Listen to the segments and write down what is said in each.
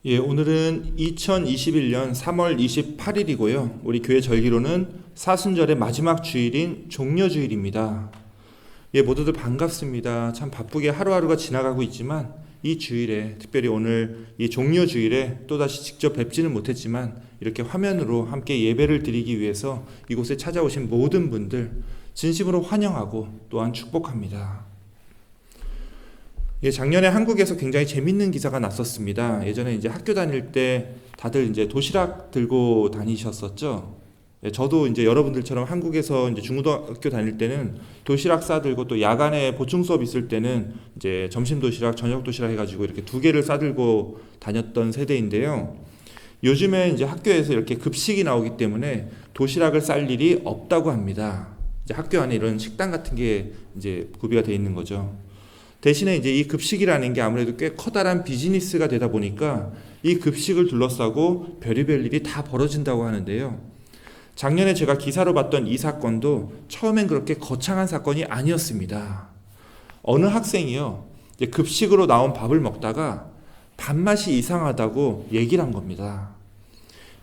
오늘은 2021년 3월 28일이고요. 우리 교회 절기로는 사순절의 마지막 주일인 종려주일입니다. 모두들 반갑습니다. 참 바쁘게 하루하루가 지나가고 있지만 이 주일에, 특별히 오늘 이 종려주일에 또다시 직접 뵙지는 못했지만 이렇게 화면으로 함께 예배를 드리기 위해서 이곳에 찾아오신 모든 분들 진심으로 환영하고 또한 축복합니다. 작년에 한국에서 굉장히 재밌는 기사가 났었습니다. 예전에 이제 학교 다닐 때 다들 이제 도시락 들고 다니셨었죠. 저도 이제 여러분들처럼 한국에서 이제 중고등학교 다닐 때는 도시락 싸들고 또 야간에 보충 수업 있을 때는 이제 점심 도시락, 저녁 도시락 해가지고 이렇게 두 개를 싸들고 다녔던 세대인데요. 요즘에 이제 학교에서 이렇게 급식이 나오기 때문에 도시락을 쌀 일이 없다고 합니다. 이제 학교 안에 이런 식당 같은 게 이제 구비가 되어 있는 거죠. 대신에 이제 이 급식이라는 게 아무래도 꽤 커다란 비즈니스가 되다 보니까 이 급식을 둘러싸고 별의별 일이 다 벌어진다고 하는데요. 작년에 제가 기사로 봤던 이 사건도 처음엔 그렇게 거창한 사건이 아니었습니다. 어느 학생이요, 이제 급식으로 나온 밥을 먹다가 밥맛이 이상하다고 얘기를 한 겁니다.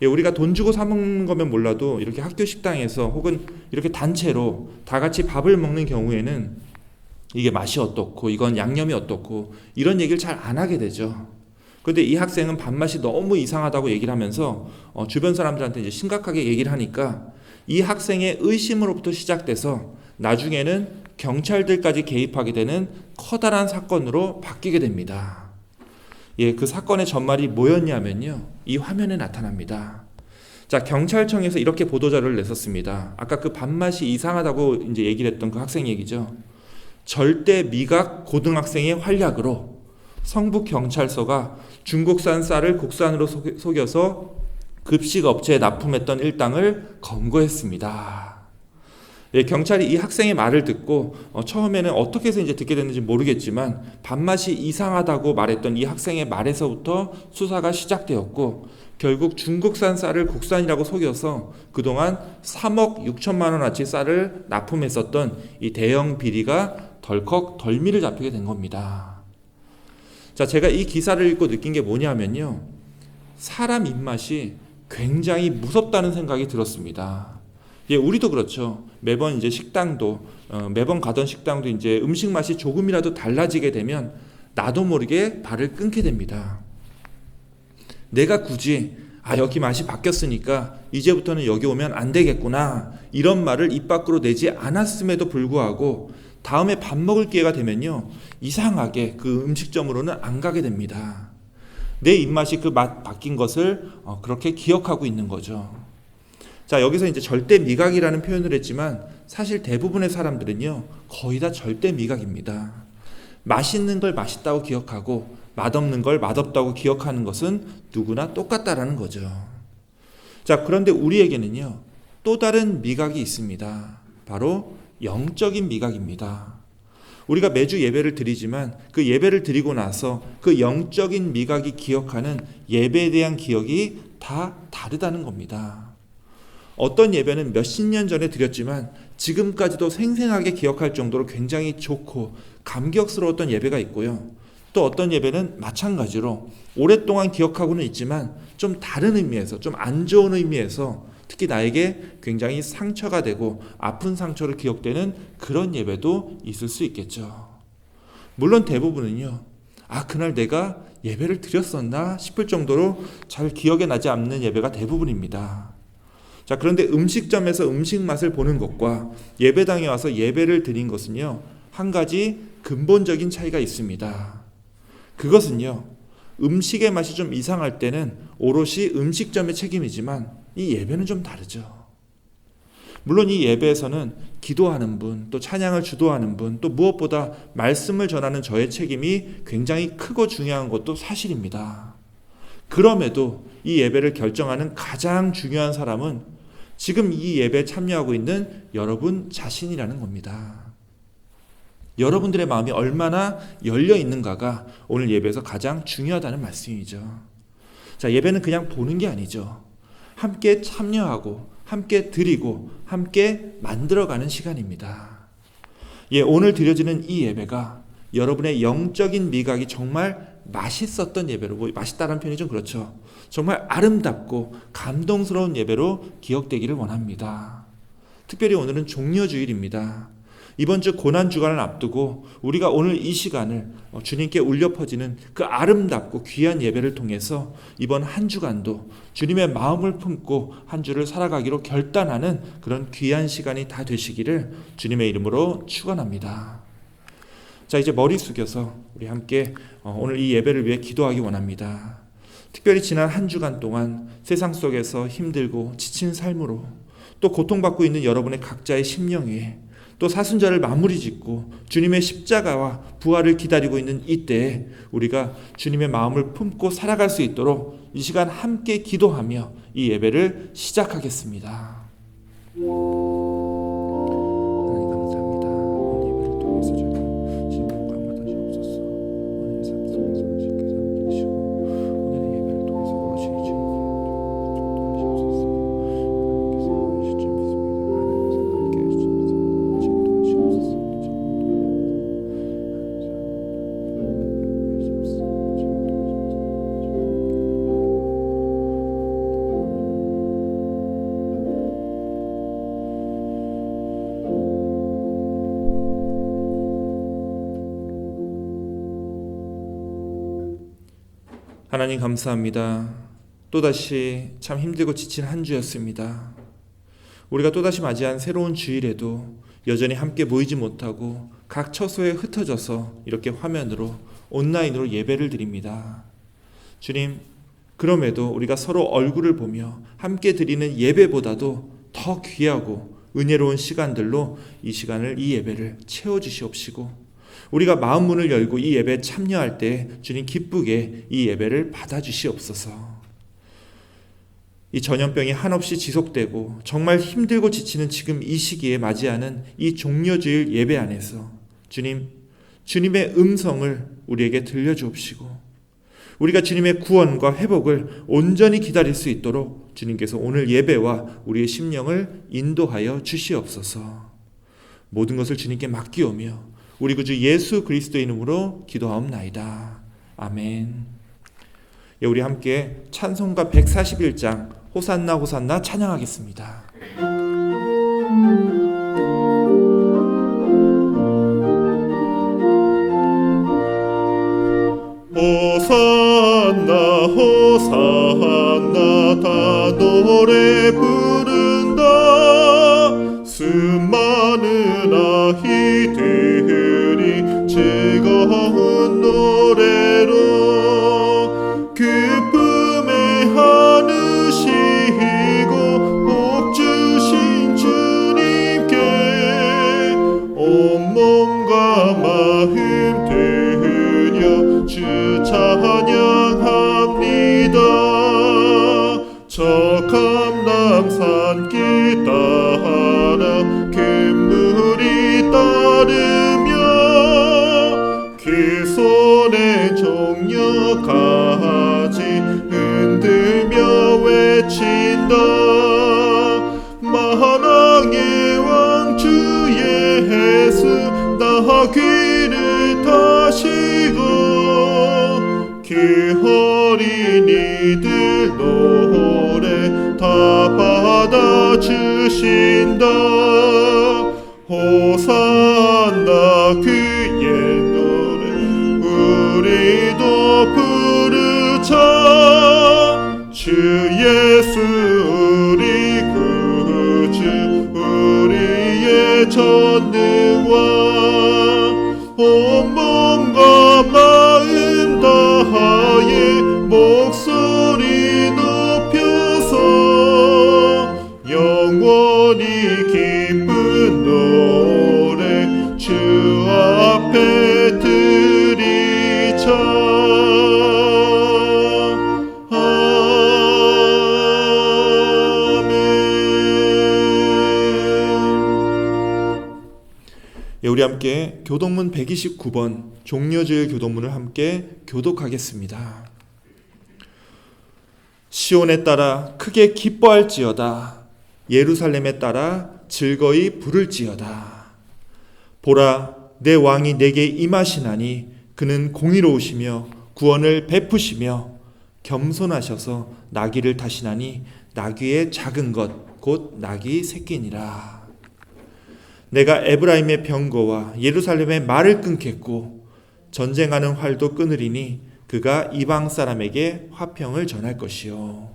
우리가 돈 주고 사 먹는 거면 몰라도 이렇게 학교 식당에서 혹은 이렇게 단체로 다 같이 밥을 먹는 경우에는 이게 맛이 어떻고 이건 양념이 어떻고 이런 얘기를 잘 안 하게 되죠. 그런데 이 학생은 밥맛이 너무 이상하다고 얘기를 하면서 주변 사람들한테 이제 심각하게 얘기를 하니까 이 학생의 의심으로부터 시작돼서 나중에는 경찰들까지 개입하게 되는 커다란 사건으로 바뀌게 됩니다. 그 사건의 전말이 뭐였냐면요, 이 화면에 나타납니다. 자, 경찰청에서 이렇게 보도자료를 냈었습니다. 아까 그 밥맛이 이상하다고 이제 얘기를 했던 그 학생 얘기죠. 절대 미각 고등학생의 활약으로 성북경찰서가 중국산 쌀을 국산으로 속여서 급식업체에 납품했던 일당을 검거했습니다. 경찰이 이 학생의 말을 듣고 처음에는 어떻게 해서 이제 듣게 됐는지 모르겠지만 밥맛이 이상하다고 말했던 이 학생의 말에서부터 수사가 시작되었고, 결국 중국산 쌀을 국산이라고 속여서 그동안 3억 6천만 원어치 쌀을 납품했었던 이 대형 비리가 덜컥 덜미를 잡히게 된 겁니다. 자, 제가 이 기사를 읽고 느낀 게 뭐냐면요, 사람 입맛이 굉장히 무섭다는 생각이 들었습니다. 우리도 그렇죠. 매번 이제 식당도 매번 가던 식당도 이제 음식 맛이 조금이라도 달라지게 되면 나도 모르게 발을 끊게 됩니다. 내가 굳이 여기 맛이 바뀌었으니까 이제부터는 여기 오면 안 되겠구나, 이런 말을 입 밖으로 내지 않았음에도 불구하고 다음에 밥 먹을 기회가 되면요, 이상하게 그 음식점으로는 안 가게 됩니다. 내 입맛이 그 맛 바뀐 것을 그렇게 기억하고 있는 거죠. 자, 여기서 이제 절대 미각이라는 표현을 했지만 사실 대부분의 사람들은요, 거의 다 절대 미각입니다. 맛있는 걸 맛있다고 기억하고 맛없는 걸 맛없다고 기억하는 것은 누구나 똑같다라는 거죠. 자, 그런데 우리에게는요, 또 다른 미각이 있습니다. 바로 영적인 미각입니다. 우리가 매주 예배를 드리지만 그 예배를 드리고 나서 그 영적인 미각이 기억하는 예배에 대한 기억이 다 다르다는 겁니다. 어떤 예배는 몇십 년 전에 드렸지만 지금까지도 생생하게 기억할 정도로 굉장히 좋고 감격스러웠던 예배가 있고요. 또 어떤 예배는 마찬가지로 오랫동안 기억하고는 있지만 좀 다른 의미에서, 좀 안 좋은 의미에서 특히 나에게 굉장히 상처가 되고 아픈 상처로 기억되는 그런 예배도 있을 수 있겠죠. 물론 대부분은요, 그날 내가 예배를 드렸었나 싶을 정도로 잘 기억에 나지 않는 예배가 대부분입니다. 자, 그런데 음식점에서 음식 맛을 보는 것과 예배당에 와서 예배를 드린 것은요, 한 가지 근본적인 차이가 있습니다. 그것은요, 음식의 맛이 좀 이상할 때는 오롯이 음식점의 책임이지만 이 예배는 좀 다르죠. 물론 이 예배에서는 기도하는 분, 또 찬양을 주도하는 분, 또 무엇보다 말씀을 전하는 저의 책임이 굉장히 크고 중요한 것도 사실입니다. 그럼에도 이 예배를 결정하는 가장 중요한 사람은 지금 이 예배에 참여하고 있는 여러분 자신이라는 겁니다. 여러분들의 마음이 얼마나 열려 있는가가 오늘 예배에서 가장 중요하다는 말씀이죠. 자, 예배는 그냥 보는 게 아니죠. 함께 참여하고 함께 드리고 함께 만들어가는 시간입니다. 오늘 드려지는 이 예배가 여러분의 영적인 미각이 정말 맛있었던 예배로, 맛있다는 표현이 좀 그렇죠. 정말 아름답고 감동스러운 예배로 기억되기를 원합니다. 특별히 오늘은 종려주일입니다. 이번 주 고난주간을 앞두고 우리가 오늘 이 시간을 주님께 울려 퍼지는 그 아름답고 귀한 예배를 통해서 이번 한 주간도 주님의 마음을 품고 한 주를 살아가기로 결단하는 그런 귀한 시간이 다 되시기를 주님의 이름으로 축원합니다. 자, 이제 머리 숙여서 우리 함께 오늘 이 예배를 위해 기도하기 원합니다. 특별히 지난 한 주간 동안 세상 속에서 힘들고 지친 삶으로 또 고통받고 있는 여러분의 각자의 심령 위에 또 사순절을 마무리 짓고 주님의 십자가와 부활을 기다리고 있는 이때에 우리가 주님의 마음을 품고 살아갈 수 있도록 이 시간 함께 기도하며 이 예배를 시작하겠습니다. 하나님 감사합니다. 또다시 참 힘들고 지친 한 주였습니다. 우리가 또다시 맞이한 새로운 주일에도 여전히 함께 모이지 못하고 각 처소에 흩어져서 이렇게 화면으로 온라인으로 예배를 드립니다. 주님, 그럼에도 우리가 서로 얼굴을 보며 함께 드리는 예배보다도 더 귀하고 은혜로운 시간들로 이 시간을, 이 예배를 채워주시옵시고 우리가 마음 문을 열고 이 예배에 참여할 때 주님 기쁘게 이 예배를 받아주시옵소서. 이 전염병이 한없이 지속되고 정말 힘들고 지치는 지금 이 시기에 맞이하는 이 종려주일 예배 안에서 주님, 주님의 음성을 우리에게 들려주옵시고 우리가 주님의 구원과 회복을 온전히 기다릴 수 있도록 주님께서 오늘 예배와 우리의 심령을 인도하여 주시옵소서. 모든 것을 주님께 맡기오며 우리 구주 예수 그리스도의 이름으로 기도하옵나이다. 아멘. 우리 함께 찬송가 141장 호산나 호산나 찬양하겠습니다. 호산나 호산나 다 노래 부른다. 수많은 아이들이 즐거운 노래로 기쁨에 안으시고 복 주신 주님께 온몸과 마음 드려 주 찬양합니다. 저 감람산 길 따라 금물이 따르며 그 손에 종려가지 흔들며 외친다. 만왕의 왕 주 예수 나 귀를 타시고 그 어린이들 노래 다 받아주신다. 호산나 그의 노래 우리도 부르자. 주 예수 우리 구주 우리의 전능왕 온몸과 마음 다하여 목소리 높여서 영원히 기쁜 노래 주 앞에 드리자. 우리 함께 교독문 129번 종려주일 교독문을 함께 교독하겠습니다. 시온에 따라 크게 기뻐할지어다. 예루살렘에 따라 즐거이 부를지어다. 보라, 내 왕이 내게 임하시나니 그는 공의로우시며 구원을 베푸시며 겸손하셔서 나귀를 타시나니 나귀의 작은 것 곧 나귀 새끼니라. 내가 에브라임의 병거와 예루살렘의 말을 끊겠고 전쟁하는 활도 끊으리니 그가 이방 사람에게 화평을 전할 것이요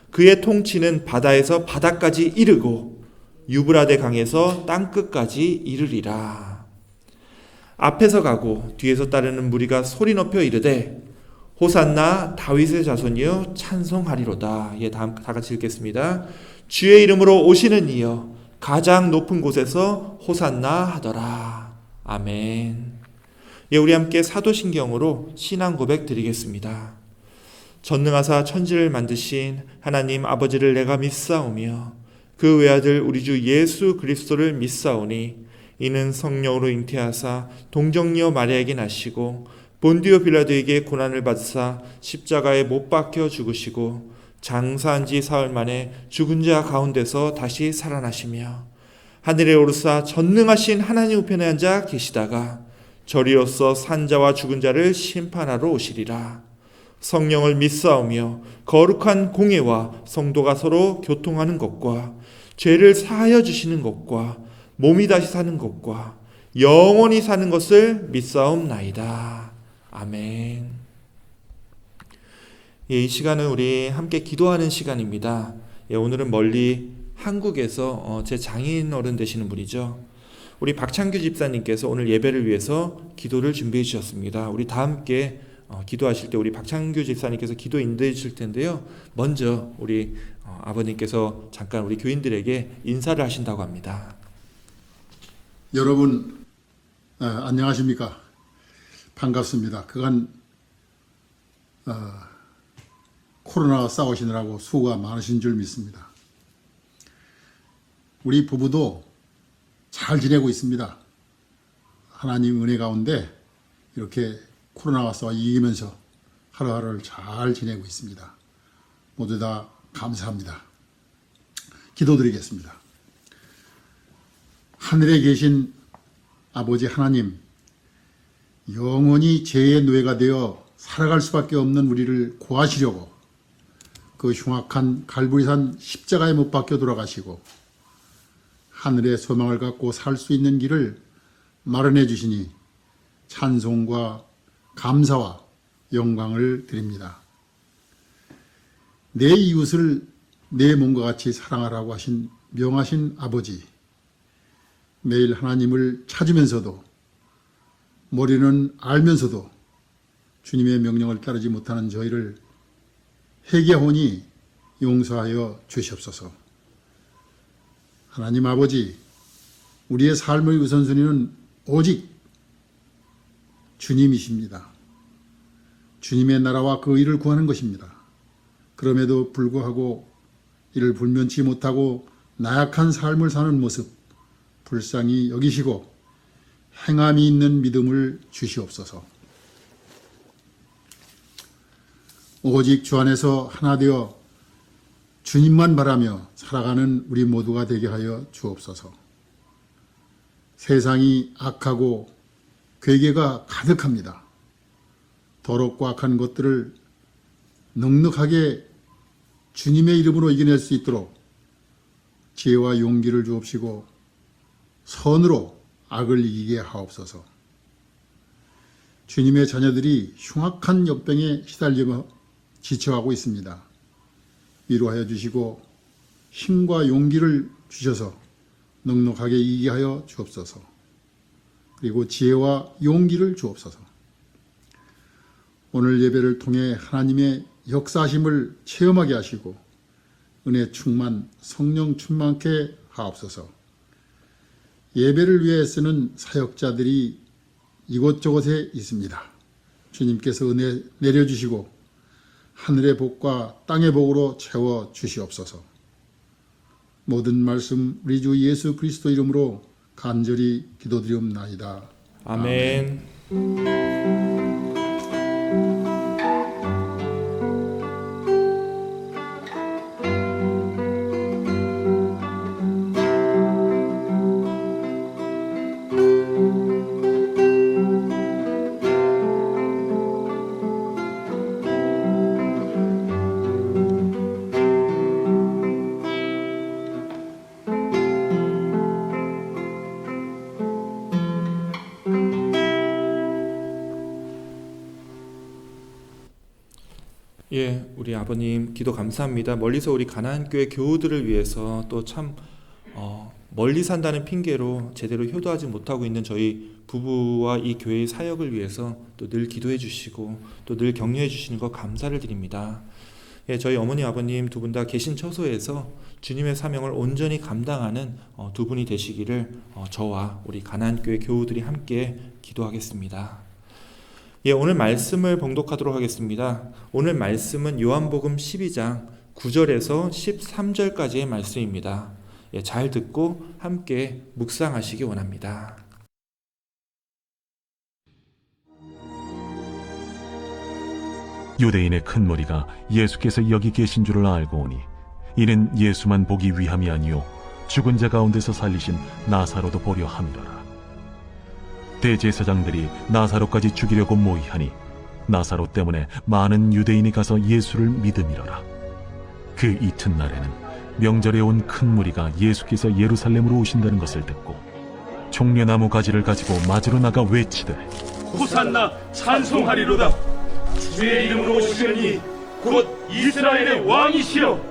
그의 통치는 바다에서 바다까지 이르고 유브라데 강에서 땅끝까지 이르리라. 앞에서 가고 뒤에서 따르는 무리가 소리 높여 이르되 호산나 다윗의 자손이여 찬송하리로다. 예, 다음 다 같이 읽겠습니다. 주의 이름으로 오시는 이여 가장 높은 곳에서 호산나 하더라. 아멘. 예, 우리 함께 사도신경으로 신앙 고백 드리겠습니다. 전능하사 천지를 만드신 하나님 아버지를 내가 믿사오며 그 외아들 우리 주 예수 그리스도를 믿사오니 이는 성령으로 잉태하사 동정녀 마리아에게 나시고 본디오 빌라도에게 고난을 받으사 십자가에 못 박혀 죽으시고 장사한 지 사흘 만에 죽은 자 가운데서 다시 살아나시며 하늘에 오르사 전능하신 하나님 우편에 앉아 계시다가 저리로서 산자와 죽은 자를 심판하러 오시리라. 성령을 믿사오며 거룩한 공예와 성도가 서로 교통하는 것과 죄를 사하여 주시는 것과 몸이 다시 사는 것과 영원히 사는 것을 믿사옵나이다. 아멘. 예, 이 시간은 우리 함께 기도하는 시간입니다. 예, 오늘은 멀리 한국에서 제 장인 어른 되시는 분이죠. 우리 박창규 집사님께서 오늘 예배를 위해서 기도를 준비해 주셨습니다. 우리 다 함께 기도하실 때 우리 박창규 집사님께서 기도 인도해 주실 텐데요. 먼저 우리 아버님께서 잠깐 우리 교인들에게 인사를 하신다고 합니다. 여러분 안녕하십니까? 반갑습니다. 그간 코로나와 싸우시느라고 수고가 많으신 줄 믿습니다. 우리 부부도 잘 지내고 있습니다. 하나님 은혜 가운데 이렇게 코로나와 싸워 이기면서 하루하루를 잘 지내고 있습니다. 모두 다 감사합니다. 기도드리겠습니다. 하늘에 계신 아버지 하나님, 영원히 죄의 노예가 되어 살아갈 수밖에 없는 우리를 구하시려고 그 흉악한 갈보리산 십자가에 못 박혀 돌아가시고 하늘의 소망을 갖고 살 수 있는 길을 마련해 주시니 찬송과 감사와 영광을 드립니다. 내 이웃을 내 몸과 같이 사랑하라고 하신 명하신 아버지, 매일 하나님을 찾으면서도 머리는 알면서도 주님의 명령을 따르지 못하는 저희를 회개하오니 용서하여 주시옵소서. 하나님 아버지, 우리의 삶의 우선순위는 오직 주님이십니다. 주님의 나라와 그 일을 구하는 것입니다. 그럼에도 불구하고 이를 불면치 못하고 나약한 삶을 사는 모습 불쌍히 여기시고 행함이 있는 믿음을 주시옵소서. 오직 주 안에서 하나 되어 주님만 바라며 살아가는 우리 모두가 되게 하여 주옵소서. 세상이 악하고 괴계가 가득합니다. 더럽고 악한 것들을 넉넉하게 주님의 이름으로 이겨낼 수 있도록 지혜와 용기를 주옵시고 선으로 악을 이기게 하옵소서. 주님의 자녀들이 흉악한 역병에 시달리며 지쳐가고 있습니다. 위로하여 주시고 힘과 용기를 주셔서 넉넉하게 이기게 하여 주옵소서. 그리고 지혜와 용기를 주옵소서. 오늘 예배를 통해 하나님의 역사하심을 체험하게 하시고 은혜 충만, 성령 충만케 하옵소서. 예배를 위해 쓰는 사역자들이 이곳저곳에 있습니다. 주님께서 은혜 내려주시고 하늘의 복과 땅의 복으로 채워 주시옵소서. 모든 말씀 우리 주 예수 그리스도 이름으로 간절히 기도드리옵나이다. 아멘. 예, 우리 아버님 기도 감사합니다. 멀리서 우리 가나안교회 교우들을 위해서 또 참 멀리 산다는 핑계로 제대로 효도하지 못하고 있는 저희 부부와 이 교회의 사역을 위해서 또 늘 기도해 주시고 또 늘 격려해 주시는 것 감사를 드립니다. 예, 저희 어머니 아버님 두 분 다 계신 처소에서 주님의 사명을 온전히 감당하는 두 분이 되시기를 저와 우리 가나안교회 교우들이 함께 기도하겠습니다. 예, 오늘 말씀을 봉독하도록 하겠습니다. 오늘 말씀은 요한복음 12장 9절에서 13절까지의 말씀입니다. 예, 잘 듣고 함께 묵상하시기 원합니다. 유대인의 큰 무리가 예수께서 여기 계신 줄을 알고 오니 이는 예수만 보기 위함이 아니요 죽은 자 가운데서 살리신 나사로도 보려 함이로라. 대제사장들이 나사로까지 죽이려고 모의하니 나사로 때문에 많은 유대인이 가서 예수를 믿음이로라. 그 이튿날에는 명절에 온 큰 무리가 예수께서 예루살렘으로 오신다는 것을 듣고 종려나무 가지를 가지고 맞으러 나가 외치되 호산나 찬송하리로다. 주의 이름으로 오시려니 곧 이스라엘의 왕이시여.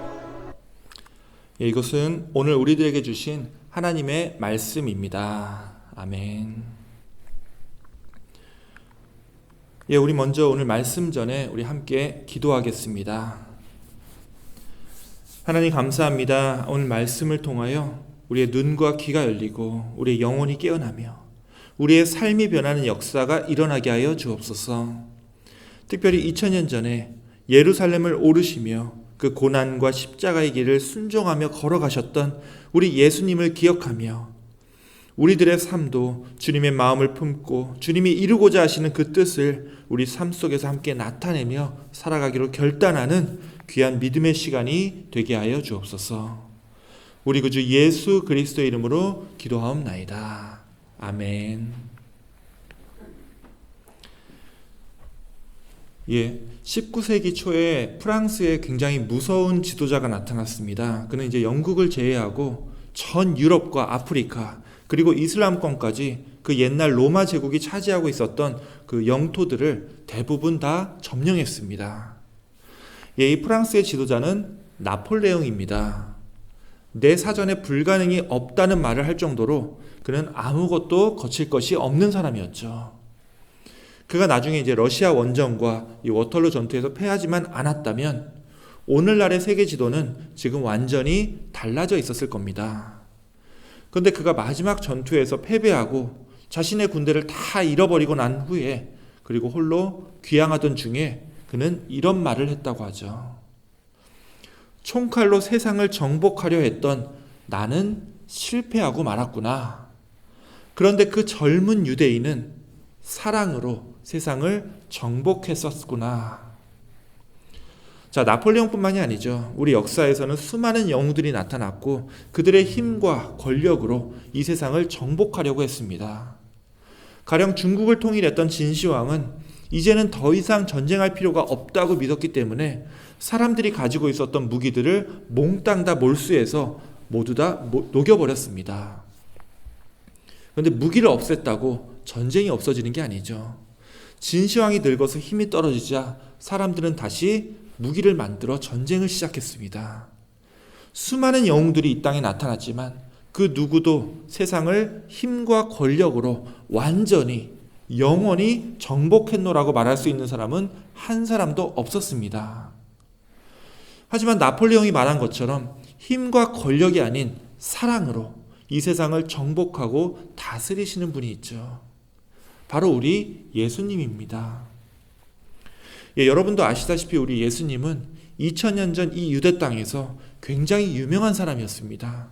예, 이것은 오늘 우리들에게 주신 하나님의 말씀입니다. 아멘. 예, 우리 먼저 오늘 말씀 전에 우리 함께 기도하겠습니다. 하나님 감사합니다. 오늘 말씀을 통하여 우리의 눈과 귀가 열리고 우리의 영혼이 깨어나며 우리의 삶이 변하는 역사가 일어나게 하여 주옵소서. 특별히 2000년 전에 예루살렘을 오르시며 그 고난과 십자가의 길을 순종하며 걸어가셨던 우리 예수님을 기억하며 우리들의 삶도 주님의 마음을 품고 주님이 이루고자 하시는 그 뜻을 우리 삶 속에서 함께 나타내며 살아가기로 결단하는 귀한 믿음의 시간이 되게 하여 주옵소서. 우리 구주 예수 그리스도의 이름으로 기도하옵나이다. 아멘. 예, 19세기 초에 프랑스에 굉장히 무서운 지도자가 나타났습니다. 그는 이제 영국을 제외하고 전 유럽과 아프리카 그리고 이슬람권까지 그 옛날 로마 제국이 차지하고 있었던 그 영토들을 대부분 다 점령했습니다. 예, 이 프랑스의 지도자는 나폴레옹입니다. 내 사전에 불가능이 없다는 말을 할 정도로 그는 아무것도 거칠 것이 없는 사람이었죠. 그가 나중에 이제 러시아 원정과 이 워털루 전투에서 패하지만 않았다면 오늘날의 세계 지도는 지금 완전히 달라져 있었을 겁니다. 그런데 그가 마지막 전투에서 패배하고 자신의 군대를 다 잃어버리고 난 후에 그리고 홀로 귀향하던 중에 그는 이런 말을 했다고 하죠. 총칼로 세상을 정복하려 했던 나는 실패하고 말았구나. 그런데 그 젊은 유대인은 사랑으로 세상을 정복했었구나. 자, 나폴레옹뿐만이 아니죠. 우리 역사에서는 수많은 영웅들이 나타났고 그들의 힘과 권력으로 이 세상을 정복하려고 했습니다. 가령 중국을 통일했던 진시황은 이제는 더 이상 전쟁할 필요가 없다고 믿었기 때문에 사람들이 가지고 있었던 무기들을 몽땅 다 몰수해서 모두 다 녹여버렸습니다. 그런데 무기를 없앴다고 전쟁이 없어지는 게 아니죠. 진시황이 늙어서 힘이 떨어지자 사람들은 다시 무기를 만들어 전쟁을 시작했습니다. 수많은 영웅들이 이 땅에 나타났지만 그 누구도 세상을 힘과 권력으로 완전히 영원히 정복했노라고 말할 수 있는 사람은 한 사람도 없었습니다. 하지만 나폴레옹이 말한 것처럼 힘과 권력이 아닌 사랑으로 이 세상을 정복하고 다스리시는 분이 있죠. 바로 우리 예수님입니다. 예, 여러분도 아시다시피 우리 예수님은 2000년 전 이 유대 땅에서 굉장히 유명한 사람이었습니다.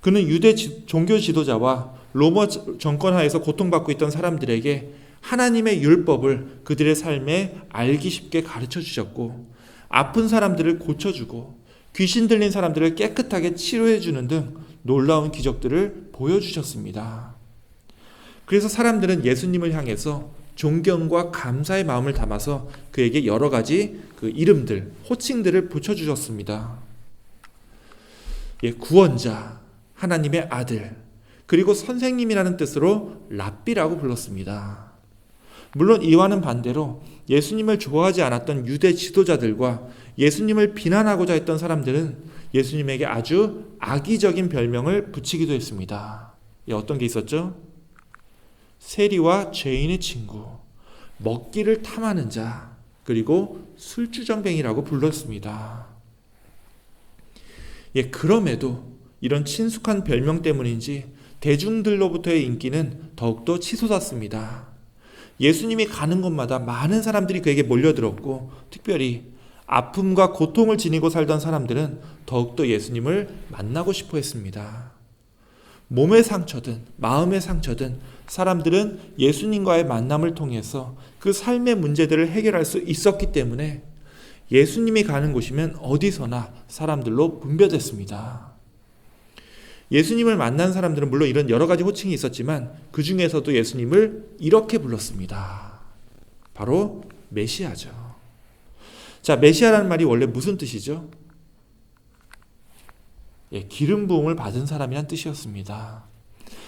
그는 유대 종교 지도자와 로마 정권 하에서 고통받고 있던 사람들에게 하나님의 율법을 그들의 삶에 알기 쉽게 가르쳐 주셨고 아픈 사람들을 고쳐주고 귀신 들린 사람들을 깨끗하게 치료해 주는 등 놀라운 기적들을 보여주셨습니다. 그래서 사람들은 예수님을 향해서 존경과 감사의 마음을 담아서 그에게 여러 가지 그 이름들, 호칭들을 붙여주셨습니다. 예, 구원자, 하나님의 아들, 그리고 선생님이라는 뜻으로 랍비라고 불렀습니다. 물론 이와는 반대로 예수님을 좋아하지 않았던 유대 지도자들과 예수님을 비난하고자 했던 사람들은 예수님에게 아주 악의적인 별명을 붙이기도 했습니다. 어떤 게 있었죠? 세리와 죄인의 친구, 먹기를 탐하는 자, 그리고 술주정뱅이라고 불렀습니다. 그럼에도 이런 친숙한 별명 때문인지 대중들로부터의 인기는 더욱더 치솟았습니다. 예수님이 가는 곳마다 많은 사람들이 그에게 몰려들었고, 특별히 아픔과 고통을 지니고 살던 사람들은 더욱더 예수님을 만나고 싶어 했습니다. 몸의 상처든 마음의 상처든 사람들은 예수님과의 만남을 통해서 그 삶의 문제들을 해결할 수 있었기 때문에 예수님이 가는 곳이면 어디서나 사람들로 분배됐습니다. 예수님을 만난 사람들은 물론 이런 여러 가지 호칭이 있었지만 그 중에서도 예수님을 이렇게 불렀습니다. 바로 메시아죠. 자, 메시아라는 말이 원래 무슨 뜻이죠? 기름 부음을 받은 사람이란 뜻이었습니다.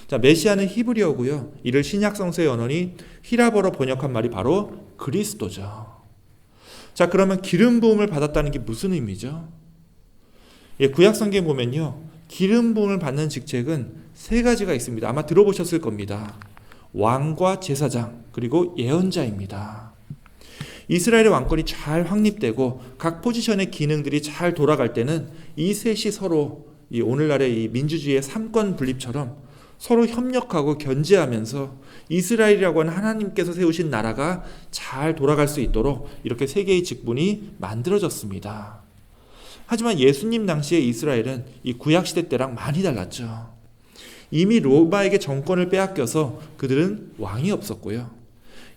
자, 메시아는 히브리어고요. 이를 신약 성서의 언어인 히라버로 번역한 말이 바로 그리스도죠. 자, 그러면 기름 부음을 받았다는 게 무슨 의미죠? 구약 성경에 보면요, 기름 부음을 받는 직책은 세 가지가 있습니다. 아마 들어보셨을 겁니다. 왕과 제사장, 그리고 예언자입니다. 이스라엘의 왕권이 잘 확립되고 각 포지션의 기능들이 잘 돌아갈 때는 이 셋이 서로 이 오늘날의 이 민주주의의 삼권 분립처럼 서로 협력하고 견제하면서 이스라엘이라고 하는 하나님께서 세우신 나라가 잘 돌아갈 수 있도록 이렇게 세 개의 직분이 만들어졌습니다. 하지만 예수님 당시의 이스라엘은 이 구약시대 때랑 많이 달랐죠. 이미 로마에게 정권을 빼앗겨서 그들은 왕이 없었고요.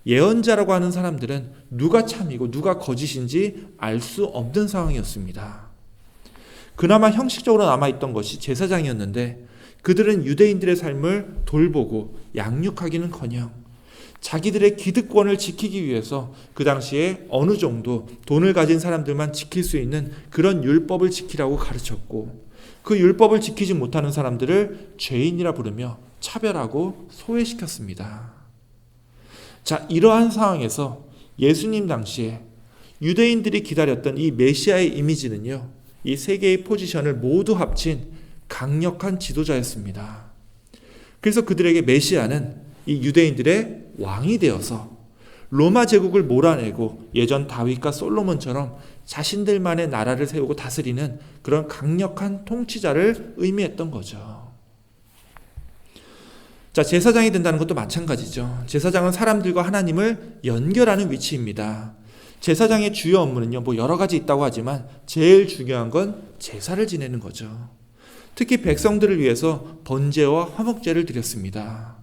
예언자라고 하는 사람들은 누가 참이고 누가 거짓인지 알 수 없는 상황이었습니다. 그나마 형식적으로 남아있던 것이 제사장이었는데 그들은 유대인들의 삶을 돌보고 양육하기는커녕 자기들의 기득권을 지키기 위해서 그 당시에 어느 정도 돈을 가진 사람들만 지킬 수 있는 그런 율법을 지키라고 가르쳤고, 그 율법을 지키지 못하는 사람들을 죄인이라 부르며 차별하고 소외시켰습니다. 자, 이러한 상황에서 예수님 당시에 유대인들이 기다렸던 이 메시아의 이미지는요, 이 세 개의 포지션을 모두 합친 강력한 지도자였습니다. 그래서 그들에게 메시아는 이 유대인들의 왕이 되어서 로마 제국을 몰아내고 예전 다윗과 솔로몬처럼 자신들만의 나라를 세우고 다스리는 그런 강력한 통치자를 의미했던 거죠. 자, 제사장이 된다는 것도 마찬가지죠. 제사장은 사람들과 하나님을 연결하는 위치입니다. 제사장의 주요 업무는요, 여러 가지 있다고 하지만 제일 중요한 건 제사를 지내는 거죠. 특히 백성들을 위해서 번제와 화목제를 드렸습니다.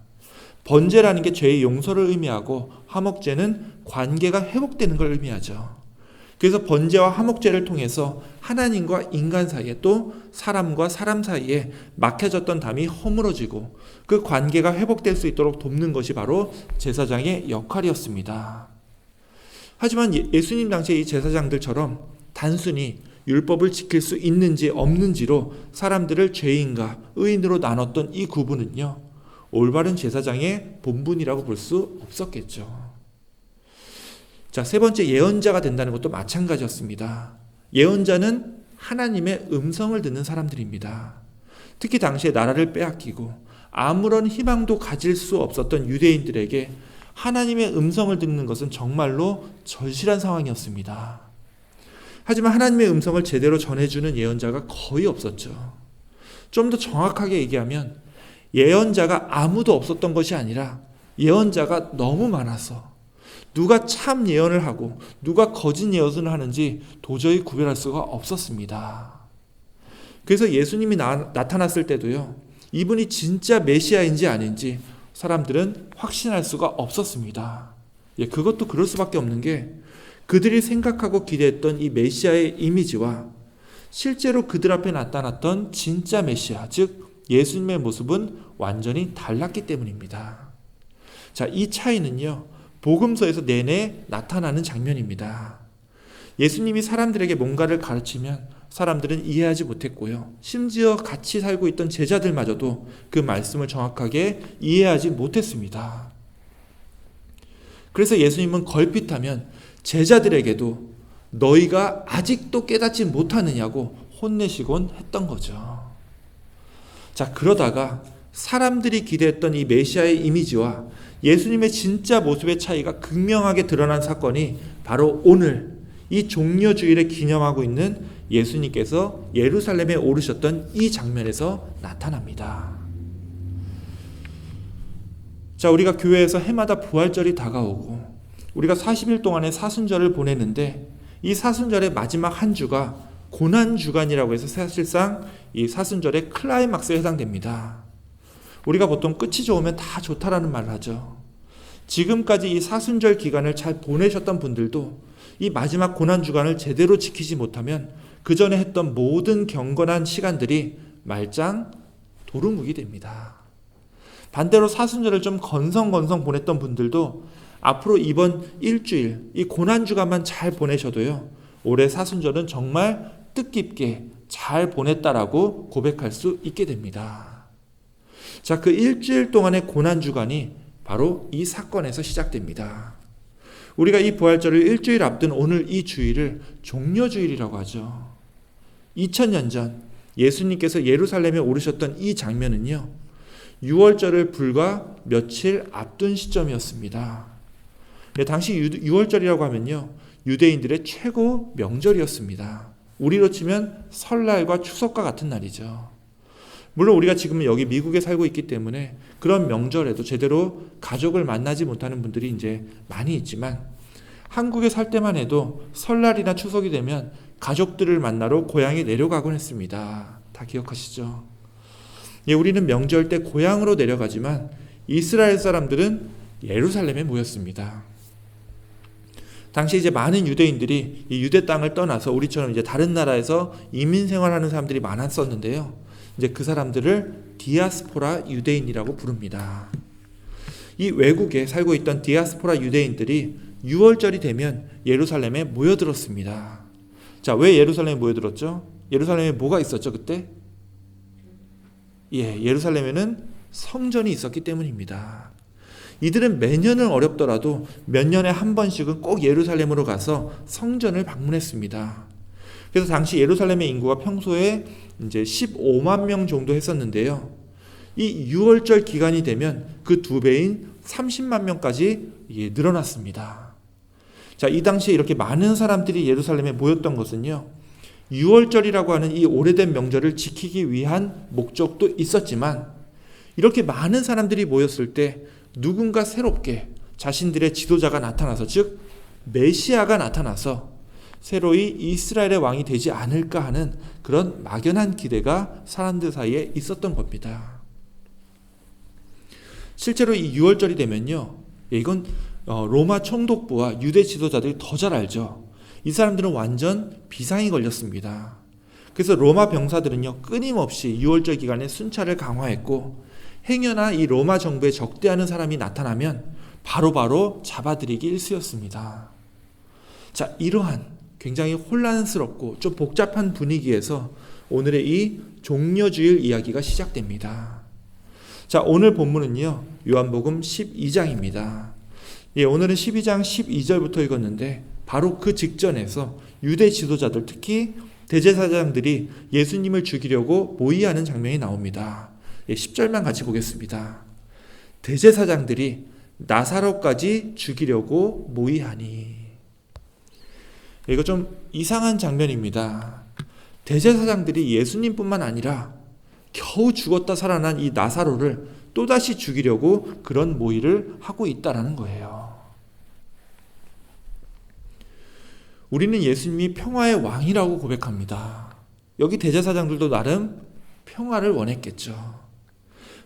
번제라는 게 죄의 용서를 의미하고 화목제는 관계가 회복되는 걸 의미하죠. 그래서 번제와 화목제를 통해서 하나님과 인간 사이에 또 사람과 사람 사이에 막혀졌던 담이 허물어지고 그 관계가 회복될 수 있도록 돕는 것이 바로 제사장의 역할이었습니다. 하지만 예수님 당시의 이 제사장들처럼 단순히 율법을 지킬 수 있는지 없는지로 사람들을 죄인과 의인으로 나눴던 이 구분은요, 올바른 제사장의 본분이라고 볼 수 없었겠죠. 자, 세 번째, 예언자가 된다는 것도 마찬가지였습니다. 예언자는 하나님의 음성을 듣는 사람들입니다. 특히 당시에 나라를 빼앗기고 아무런 희망도 가질 수 없었던 유대인들에게 하나님의 음성을 듣는 것은 정말로 절실한 상황이었습니다. 하지만 하나님의 음성을 제대로 전해주는 예언자가 거의 없었죠. 좀 더 정확하게 얘기하면 예언자가 아무도 없었던 것이 아니라 예언자가 너무 많아서 누가 참 예언을 하고 누가 거짓 예언을 하는지 도저히 구별할 수가 없었습니다. 그래서 예수님이 나타났을 때도요, 이분이 진짜 메시아인지 아닌지 사람들은 확신할 수가 없었습니다. 그것도 그럴 수밖에 없는 게 그들이 생각하고 기대했던 이 메시아의 이미지와 실제로 그들 앞에 나타났던 진짜 메시아, 즉 예수님의 모습은 완전히 달랐기 때문입니다. 자, 이 차이는요, 복음서에서 내내 나타나는 장면입니다. 예수님이 사람들에게 뭔가를 가르치면 사람들은 이해하지 못했고요. 심지어 같이 살고 있던 제자들마저도 그 말씀을 정확하게 이해하지 못했습니다. 그래서 예수님은 걸핏하면 제자들에게도 너희가 아직도 깨닫지 못하느냐고 혼내시곤 했던 거죠. 자, 그러다가 사람들이 기대했던 이 메시아의 이미지와 예수님의 진짜 모습의 차이가 극명하게 드러난 사건이 바로 오늘 이 종려주일에 기념하고 있는 예수님께서 예루살렘에 오르셨던 이 장면에서 나타납니다. 자, 우리가 교회에서 해마다 부활절이 다가오고 우리가 40일 동안의 사순절을 보내는데 이 사순절의 마지막 한 주가 고난주간이라고 해서 사실상 이 사순절의 클라이막스에 해당됩니다. 우리가 보통 끝이 좋으면 다 좋다라는 말을 하죠. 지금까지 이 사순절 기간을 잘 보내셨던 분들도 이 마지막 고난주간을 제대로 지키지 못하면 그 전에 했던 모든 경건한 시간들이 말짱 도루묵이 됩니다. 반대로 사순절을 좀 건성건성 보냈던 분들도 앞으로 이번 일주일 이 고난주간만 잘 보내셔도요, 올해 사순절은 정말 뜻깊게 잘 보냈다라고 고백할 수 있게 됩니다. 자, 그 일주일 동안의 고난주간이 바로 이 사건에서 시작됩니다. 우리가 이 부활절을 일주일 앞둔 오늘 이 주일을 종려주일이라고 하죠. 2000년 전 예수님께서 예루살렘에 오르셨던 이 장면은요, 6월절을 불과 며칠 앞둔 시점이었습니다. 당시 6월절이라고 하면요, 유대인들의 최고 명절이었습니다. 우리로 치면 설날과 추석과 같은 날이죠. 물론 우리가 지금 여기 미국에 살고 있기 때문에 그런 명절에도 제대로 가족을 만나지 못하는 분들이 이제 많이 있지만, 한국에 살 때만 해도 설날이나 추석이 되면 가족들을 만나러 고향에 내려가곤 했습니다. 다 기억하시죠? 예, 우리는 명절 때 고향으로 내려가지만 이스라엘 사람들은 예루살렘에 모였습니다. 당시 이제 많은 유대인들이 이 유대 땅을 떠나서 우리처럼 이제 다른 나라에서 이민 생활하는 사람들이 많았었는데요. 이제 그 사람들을 디아스포라 유대인이라고 부릅니다. 이 외국에 살고 있던 디아스포라 유대인들이 6월절이 되면 예루살렘에 모여들었습니다. 자, 왜 예루살렘에 모여들었죠? 예루살렘에 뭐가 있었죠, 그때? 예, 예루살렘에는 성전이 있었기 때문입니다. 이들은 매년은 어렵더라도 몇 년에 한 번씩은 꼭 예루살렘으로 가서 성전을 방문했습니다. 그래서 당시 예루살렘의 인구가 평소에 이제 15만 명 정도 했었는데요. 이 6월절 기간이 되면 그 2배인 30만 명까지 늘어났습니다. 자, 이 당시에 이렇게 많은 사람들이 예루살렘에 모였던 것은요, 6월절이라고 하는 이 오래된 명절을 지키기 위한 목적도 있었지만, 이렇게 많은 사람들이 모였을 때 누군가 새롭게 자신들의 지도자가 나타나서, 즉 메시아가 나타나서 새로이 이스라엘의 왕이 되지 않을까 하는 그런 막연한 기대가 사람들 사이에 있었던 겁니다. 실제로 이 6월절이 되면요, 이건 로마 총독부와 유대 지도자들이 더 잘 알죠. 이 사람들은 완전 비상이 걸렸습니다. 그래서 로마 병사들은요, 끊임없이 6월절 기간에 순찰을 강화했고, 행여나 이 로마 정부에 적대하는 사람이 나타나면 바로바로 잡아들이기 일쑤였습니다. 자, 이러한 굉장히 혼란스럽고 좀 복잡한 분위기에서 오늘의 이 종려주일 이야기가 시작됩니다. 자, 오늘 본문은요, 요한복음 12장입니다. 예, 오늘은 12장 12절부터 읽었는데, 바로 그 직전에서 유대 지도자들, 특히 대제사장들이 예수님을 죽이려고 모의하는 장면이 나옵니다. 10절만 같이 보겠습니다. 대제사장들이 나사로까지 죽이려고 모의하니. 이거 좀 이상한 장면입니다. 대제사장들이 예수님뿐만 아니라 겨우 죽었다 살아난 이 나사로를 또다시 죽이려고 그런 모의를 하고 있다라는 거예요. 우리는 예수님이 평화의 왕이라고 고백합니다. 여기 대제사장들도 나름 평화를 원했겠죠.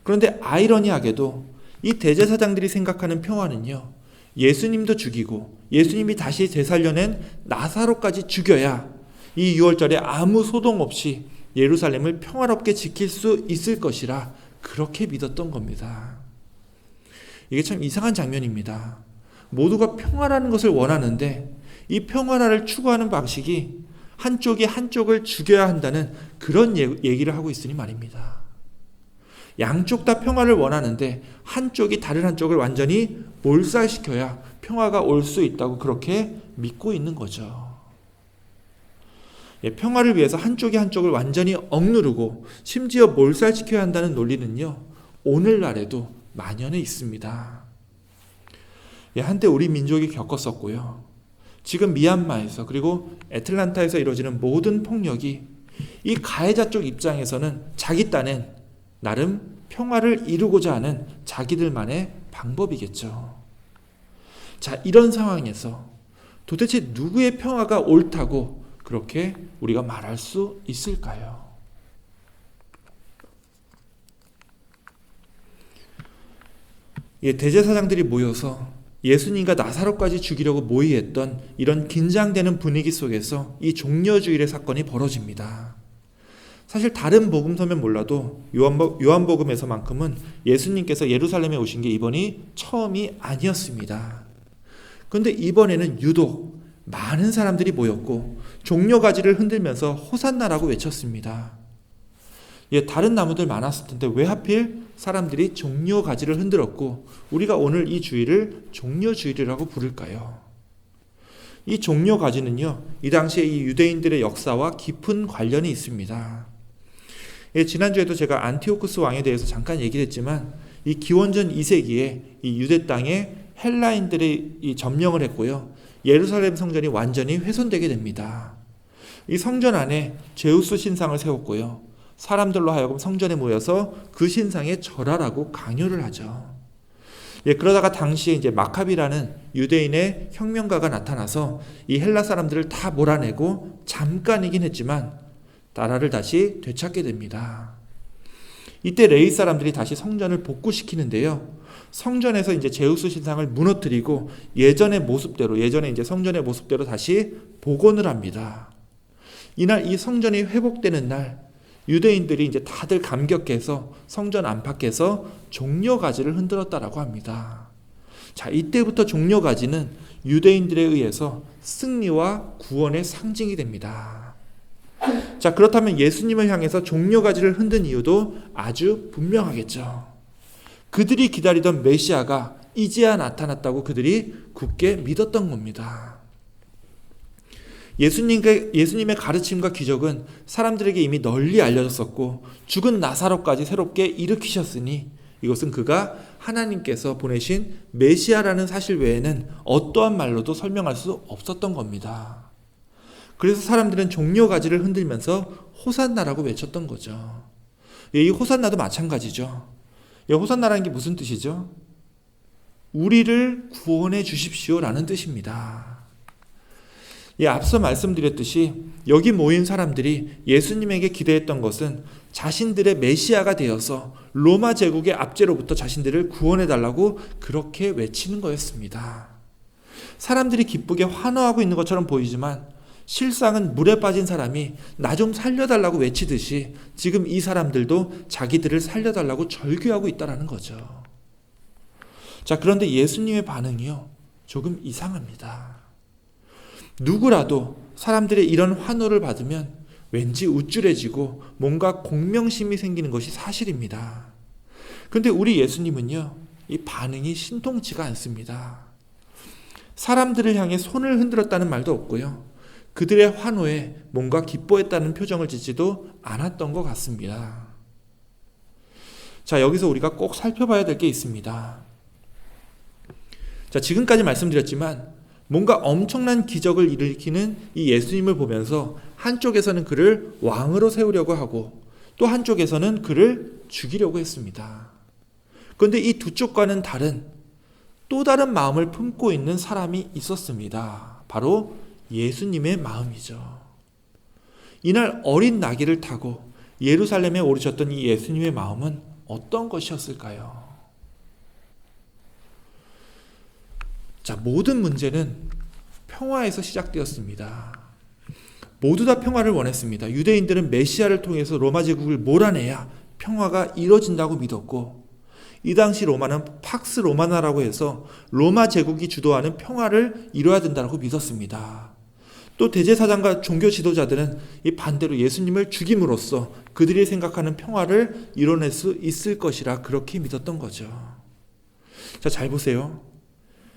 그런데 아이러니하게도 이 대제사장들이 생각하는 평화는요, 예수님도 죽이고 예수님이 다시 되살려낸 나사로까지 죽여야 이 6월절에 아무 소동 없이 예루살렘을 평화롭게 지킬 수 있을 것이라 그렇게 믿었던 겁니다. 이게 참 이상한 장면입니다. 모두가 평화라는 것을 원하는데 이 평화를 추구하는 방식이 한쪽이 한쪽을 죽여야 한다는 그런 얘기를 하고 있으니 말입니다. 양쪽 다 평화를 원하는데 한쪽이 다른 한쪽을 완전히 몰살시켜야 평화가 올 수 있다고 그렇게 믿고 있는 거죠. 평화를 위해서 한쪽이 한쪽을 완전히 억누르고 심지어 몰살시켜야 한다는 논리는요, 오늘날에도 만연해 있습니다. 한때 우리 민족이 겪었었고요. 지금 미얀마에서 그리고 애틀란타에서 이루어지는 모든 폭력이 이 가해자 쪽 입장에서는 자기 딴엔 나름 평화를 이루고자 하는 자기들만의 방법이겠죠. 자, 이런 상황에서 도대체 누구의 평화가 옳다고 그렇게 우리가 말할 수 있을까요? 대제사장들이 모여서 예수님과 나사로까지 죽이려고 모의했던 이런 긴장되는 분위기 속에서 이 종려주일의 사건이 벌어집니다. 사실 다른 복음서면 몰라도 요한복음에서만큼은 예수님께서 예루살렘에 오신 게 이번이 처음이 아니었습니다. 그런데 이번에는 유독 많은 사람들이 모였고 종려가지를 흔들면서 호산나라고 외쳤습니다. 다른 나무들 많았을 텐데 왜 하필 사람들이 종려가지를 흔들었고 우리가 오늘 이 주일을 종려주일이라고 부를까요? 이 종려가지는요, 이 당시에 이 유대인들의 역사와 깊은 관련이 있습니다. 지난주에도 제가 안티오쿠스 왕에 대해서 잠깐 얘기를 했지만 이 기원전 2세기에 이 유대 땅에 헬라인들이 이 점령을 했고요. 예루살렘 성전이 완전히 훼손되게 됩니다. 이 성전 안에 제우스 신상을 세웠고요. 사람들로 하여금 성전에 모여서 그 신상에 절하라고 강요를 하죠. 그러다가 당시에 이제 마카비라는 유대인의 혁명가가 나타나서 이 헬라 사람들을 다 몰아내고 잠깐이긴 했지만 나라를 다시 되찾게 됩니다. 이때 레위 사람들이 다시 성전을 복구시키는데요. 성전에서 이제 제우스 신상을 무너뜨리고 예전에 이제 성전의 모습대로 다시 복원을 합니다. 이날 이 성전이 회복되는 날 유대인들이 이제 다들 감격해서 성전 안팎에서 종려가지를 흔들었다라고 합니다. 자, 이때부터 종려가지는 유대인들에 의해서 승리와 구원의 상징이 됩니다. 자, 그렇다면 예수님을 향해서 종려가지를 흔든 이유도 아주 분명하겠죠. 그들이 기다리던 메시아가 이제야 나타났다고 그들이 굳게 믿었던 겁니다. 예수님의 가르침과 기적은 사람들에게 이미 널리 알려졌었고 죽은 나사로까지 새롭게 일으키셨으니 이것은 그가 하나님께서 보내신 메시아라는 사실 외에는 어떠한 말로도 설명할 수 없었던 겁니다. 그래서 사람들은 종려가지를 흔들면서 호산나라고 외쳤던 거죠. 이 호산나도 마찬가지죠. 호산나라는 게 무슨 뜻이죠? 우리를 구원해 주십시오라는 뜻입니다. 앞서 말씀드렸듯이 여기 모인 사람들이 예수님에게 기대했던 것은 자신들의 메시아가 되어서 로마 제국의 압제로부터 자신들을 구원해달라고 그렇게 외치는 거였습니다. 사람들이 기쁘게 환호하고 있는 것처럼 보이지만 실상은 물에 빠진 사람이 나 좀 살려달라고 외치듯이 지금 이 사람들도 자기들을 살려달라고 절규하고 있다는 거죠. 자, 그런데 예수님의 반응이요, 조금 이상합니다. 누구라도 사람들의 이런 환호를 받으면 왠지 우쭐해지고 뭔가 공명심이 생기는 것이 사실입니다. 그런데 우리 예수님은요, 이 반응이 신통치가 않습니다. 사람들을 향해 손을 흔들었다는 말도 없고요. 그들의 환호에 뭔가 기뻐했다는 표정을 짓지도 않았던 것 같습니다. 자, 여기서 우리가 꼭 살펴봐야 될 게 있습니다. 자, 지금까지 말씀드렸지만 뭔가 엄청난 기적을 일으키는 이 예수님을 보면서 한쪽에서는 그를 왕으로 세우려고 하고 또 한쪽에서는 그를 죽이려고 했습니다. 그런데 이 두 쪽과는 다른 또 다른 마음을 품고 있는 사람이 있었습니다. 바로 예수님의 마음이죠. 이날 어린 나귀를 타고 예루살렘에 오르셨던 이 예수님의 마음은 어떤 것이었을까요? 자, 모든 문제는 평화에서 시작되었습니다. 모두 다 평화를 원했습니다. 유대인들은 메시아를 통해서 로마 제국을 몰아내야 평화가 이루어진다고 믿었고, 이 당시 로마는 팍스 로마나라고 해서 로마 제국이 주도하는 평화를 이루어야 된다고 믿었습니다. 또 대제사장과 종교 지도자들은 이 반대로 예수님을 죽임으로써 그들이 생각하는 평화를 이뤄낼 수 있을 것이라 그렇게 믿었던 거죠. 자, 잘 보세요.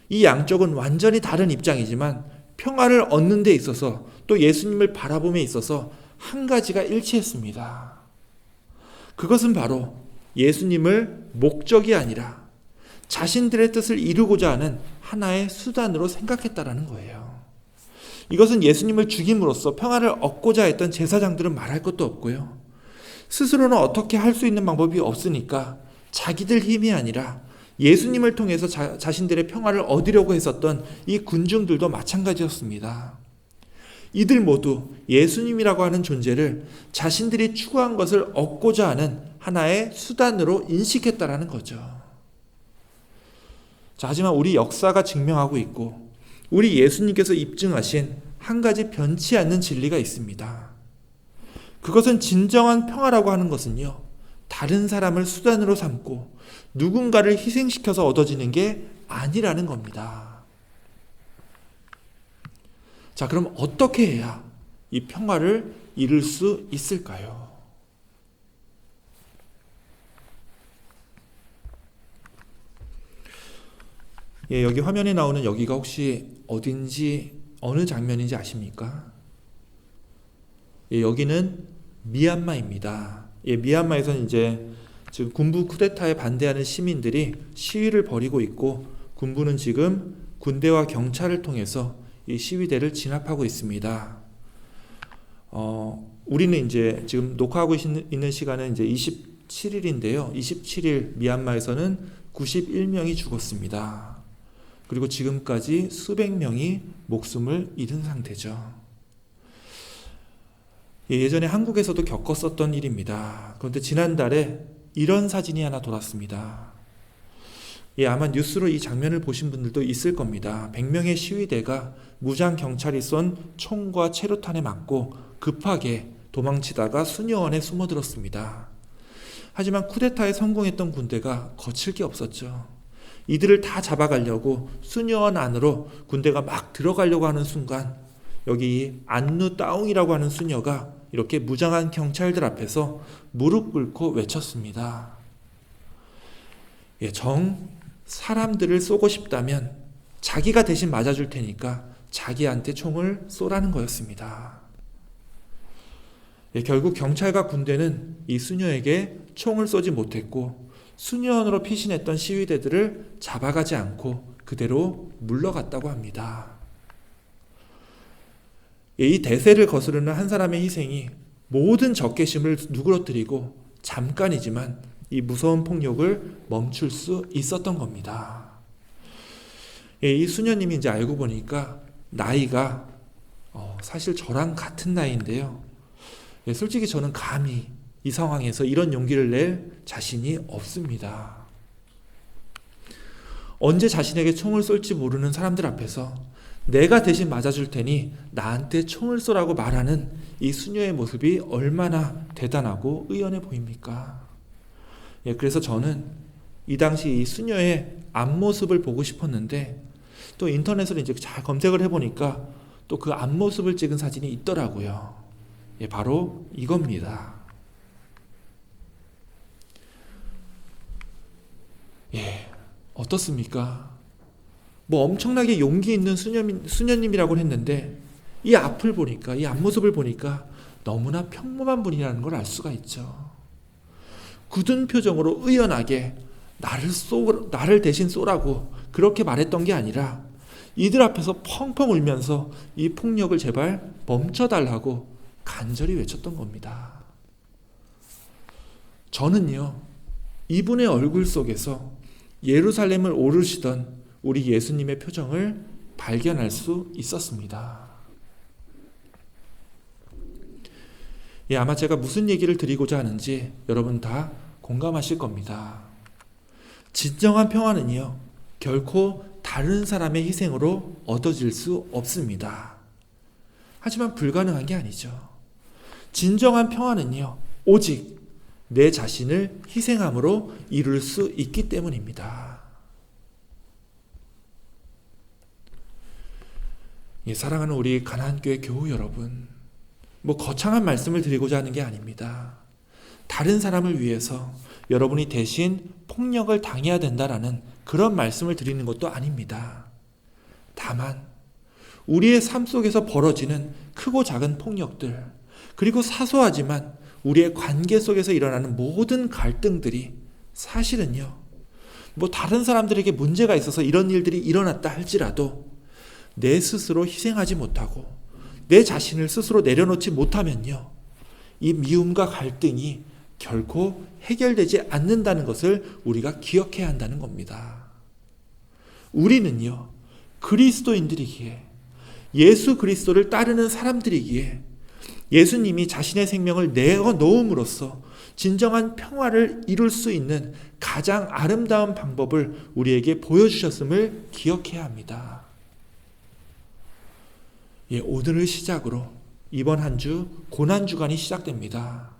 이 양쪽은 완전히 다른 입장이지만 평화를 얻는 데 있어서 또 예수님을 바라봄에 있어서 한 가지가 일치했습니다. 그것은 바로 예수님을 목적이 아니라 자신들의 뜻을 이루고자 하는 하나의 수단으로 생각했다라는 거예요. 이것은 예수님을 죽임으로써 평화를 얻고자 했던 제사장들은 말할 것도 없고요. 스스로는 어떻게 할 수 있는 방법이 없으니까 자기들 힘이 아니라 예수님을 통해서 자신들의 평화를 얻으려고 했었던 이 군중들도 마찬가지였습니다. 이들 모두 예수님이라고 하는 존재를 자신들이 추구한 것을 얻고자 하는 하나의 수단으로 인식했다라는 거죠. 자, 하지만 우리 역사가 증명하고 있고 우리 예수님께서 입증하신 한 가지 변치 않는 진리가 있습니다. 그것은 진정한 평화라고 하는 것은요, 다른 사람을 수단으로 삼고 누군가를 희생시켜서 얻어지는 게 아니라는 겁니다. 자, 그럼 어떻게 해야 이 평화를 이룰 수 있을까요? 예, 여기 화면에 나오는 여기가 혹시 어딘지 어느 장면인지 아십니까? 예, 여기는 미얀마입니다. 예, 미얀마에서는 이제 지금 군부 쿠데타에 반대하는 시민들이 시위를 벌이고 있고 군부는 지금 군대와 경찰을 통해서 이 시위대를 진압하고 있습니다. 우리는 이제 지금 녹화하고 있는 시간은 이제 27일인데요. 27일 미얀마에서는 91명이 죽었습니다. 그리고 지금까지 수백 명이 목숨을 잃은 상태죠. 예전에 한국에서도 겪었었던 일입니다. 그런데 지난달에 이런 사진이 하나 돌았습니다. 아마 뉴스로 이 장면을 보신 분들도 있을 겁니다. 100명의 시위대가 무장 경찰이 쏜 총과 체류탄에 맞고 급하게 도망치다가 수녀원에 숨어들었습니다. 하지만 쿠데타에 성공했던 군대가 거칠 게 없었죠. 이들을 다 잡아가려고 수녀원 안으로 군대가 막 들어가려고 하는 순간 여기 안누 따웅이라고 하는 수녀가 이렇게 무장한 경찰들 앞에서 무릎 꿇고 외쳤습니다. 사람들을 쏘고 싶다면 자기가 대신 맞아줄 테니까 자기한테 총을 쏘라는 거였습니다. 결국 경찰과 군대는 이 수녀에게 총을 쏘지 못했고 수녀원으로 피신했던 시위대들을 잡아가지 않고 그대로 물러갔다고 합니다. 이 대세를 거스르는 한 사람의 희생이 모든 적개심을 누그러뜨리고 잠깐이지만 이 무서운 폭력을 멈출 수 있었던 겁니다. 이 수녀님이 이제 알고 보니까 나이가 사실 저랑 같은 나이인데요. 솔직히 저는 감히 이 상황에서 이런 용기를 낼 자신이 없습니다. 언제 자신에게 총을 쏠지 모르는 사람들 앞에서 내가 대신 맞아줄 테니 나한테 총을 쏘라고 말하는 이 수녀의 모습이 얼마나 대단하고 의연해 보입니까? 그래서 저는 이 당시 이 수녀의 앞모습을 보고 싶었는데 또 인터넷으로 이제 잘 검색을 해보니까 또 그 앞모습을 찍은 사진이 있더라고요. 바로 이겁니다. 어떻습니까? 엄청나게 용기 있는 수녀님이라고 했는데 이 앞을 보니까, 이 앞모습을 보니까 너무나 평범한 분이라는 걸 알 수가 있죠. 굳은 표정으로 의연하게 나를 대신 쏘라고 그렇게 말했던 게 아니라 이들 앞에서 펑펑 울면서 이 폭력을 제발 멈춰달라고 간절히 외쳤던 겁니다. 저는요, 이분의 얼굴 속에서 예루살렘을 오르시던 우리 예수님의 표정을 발견할 수 있었습니다. 아마 제가 무슨 얘기를 드리고자 하는지 여러분 다 공감하실 겁니다. 진정한 평화는요, 결코 다른 사람의 희생으로 얻어질 수 없습니다. 하지만 불가능한 게 아니죠. 진정한 평화는요, 오직 내 자신을 희생함으로 이룰 수 있기 때문입니다. 사랑하는 우리 가나안교회 교우 여러분, 거창한 말씀을 드리고자 하는 게 아닙니다. 다른 사람을 위해서 여러분이 대신 폭력을 당해야 된다라는 그런 말씀을 드리는 것도 아닙니다. 다만 우리의 삶 속에서 벌어지는 크고 작은 폭력들, 그리고 사소하지만 우리의 관계 속에서 일어나는 모든 갈등들이 사실은요, 다른 사람들에게 문제가 있어서 이런 일들이 일어났다 할지라도 내 스스로 희생하지 못하고 내 자신을 스스로 내려놓지 못하면요, 이 미움과 갈등이 결코 해결되지 않는다는 것을 우리가 기억해야 한다는 겁니다. 우리는요, 그리스도인들이기에, 예수 그리스도를 따르는 사람들이기에 예수님이 자신의 생명을 내어 놓음으로써 진정한 평화를 이룰 수 있는 가장 아름다운 방법을 우리에게 보여주셨음을 기억해야 합니다. 오늘을 시작으로 이번 한 주 고난주간이 시작됩니다.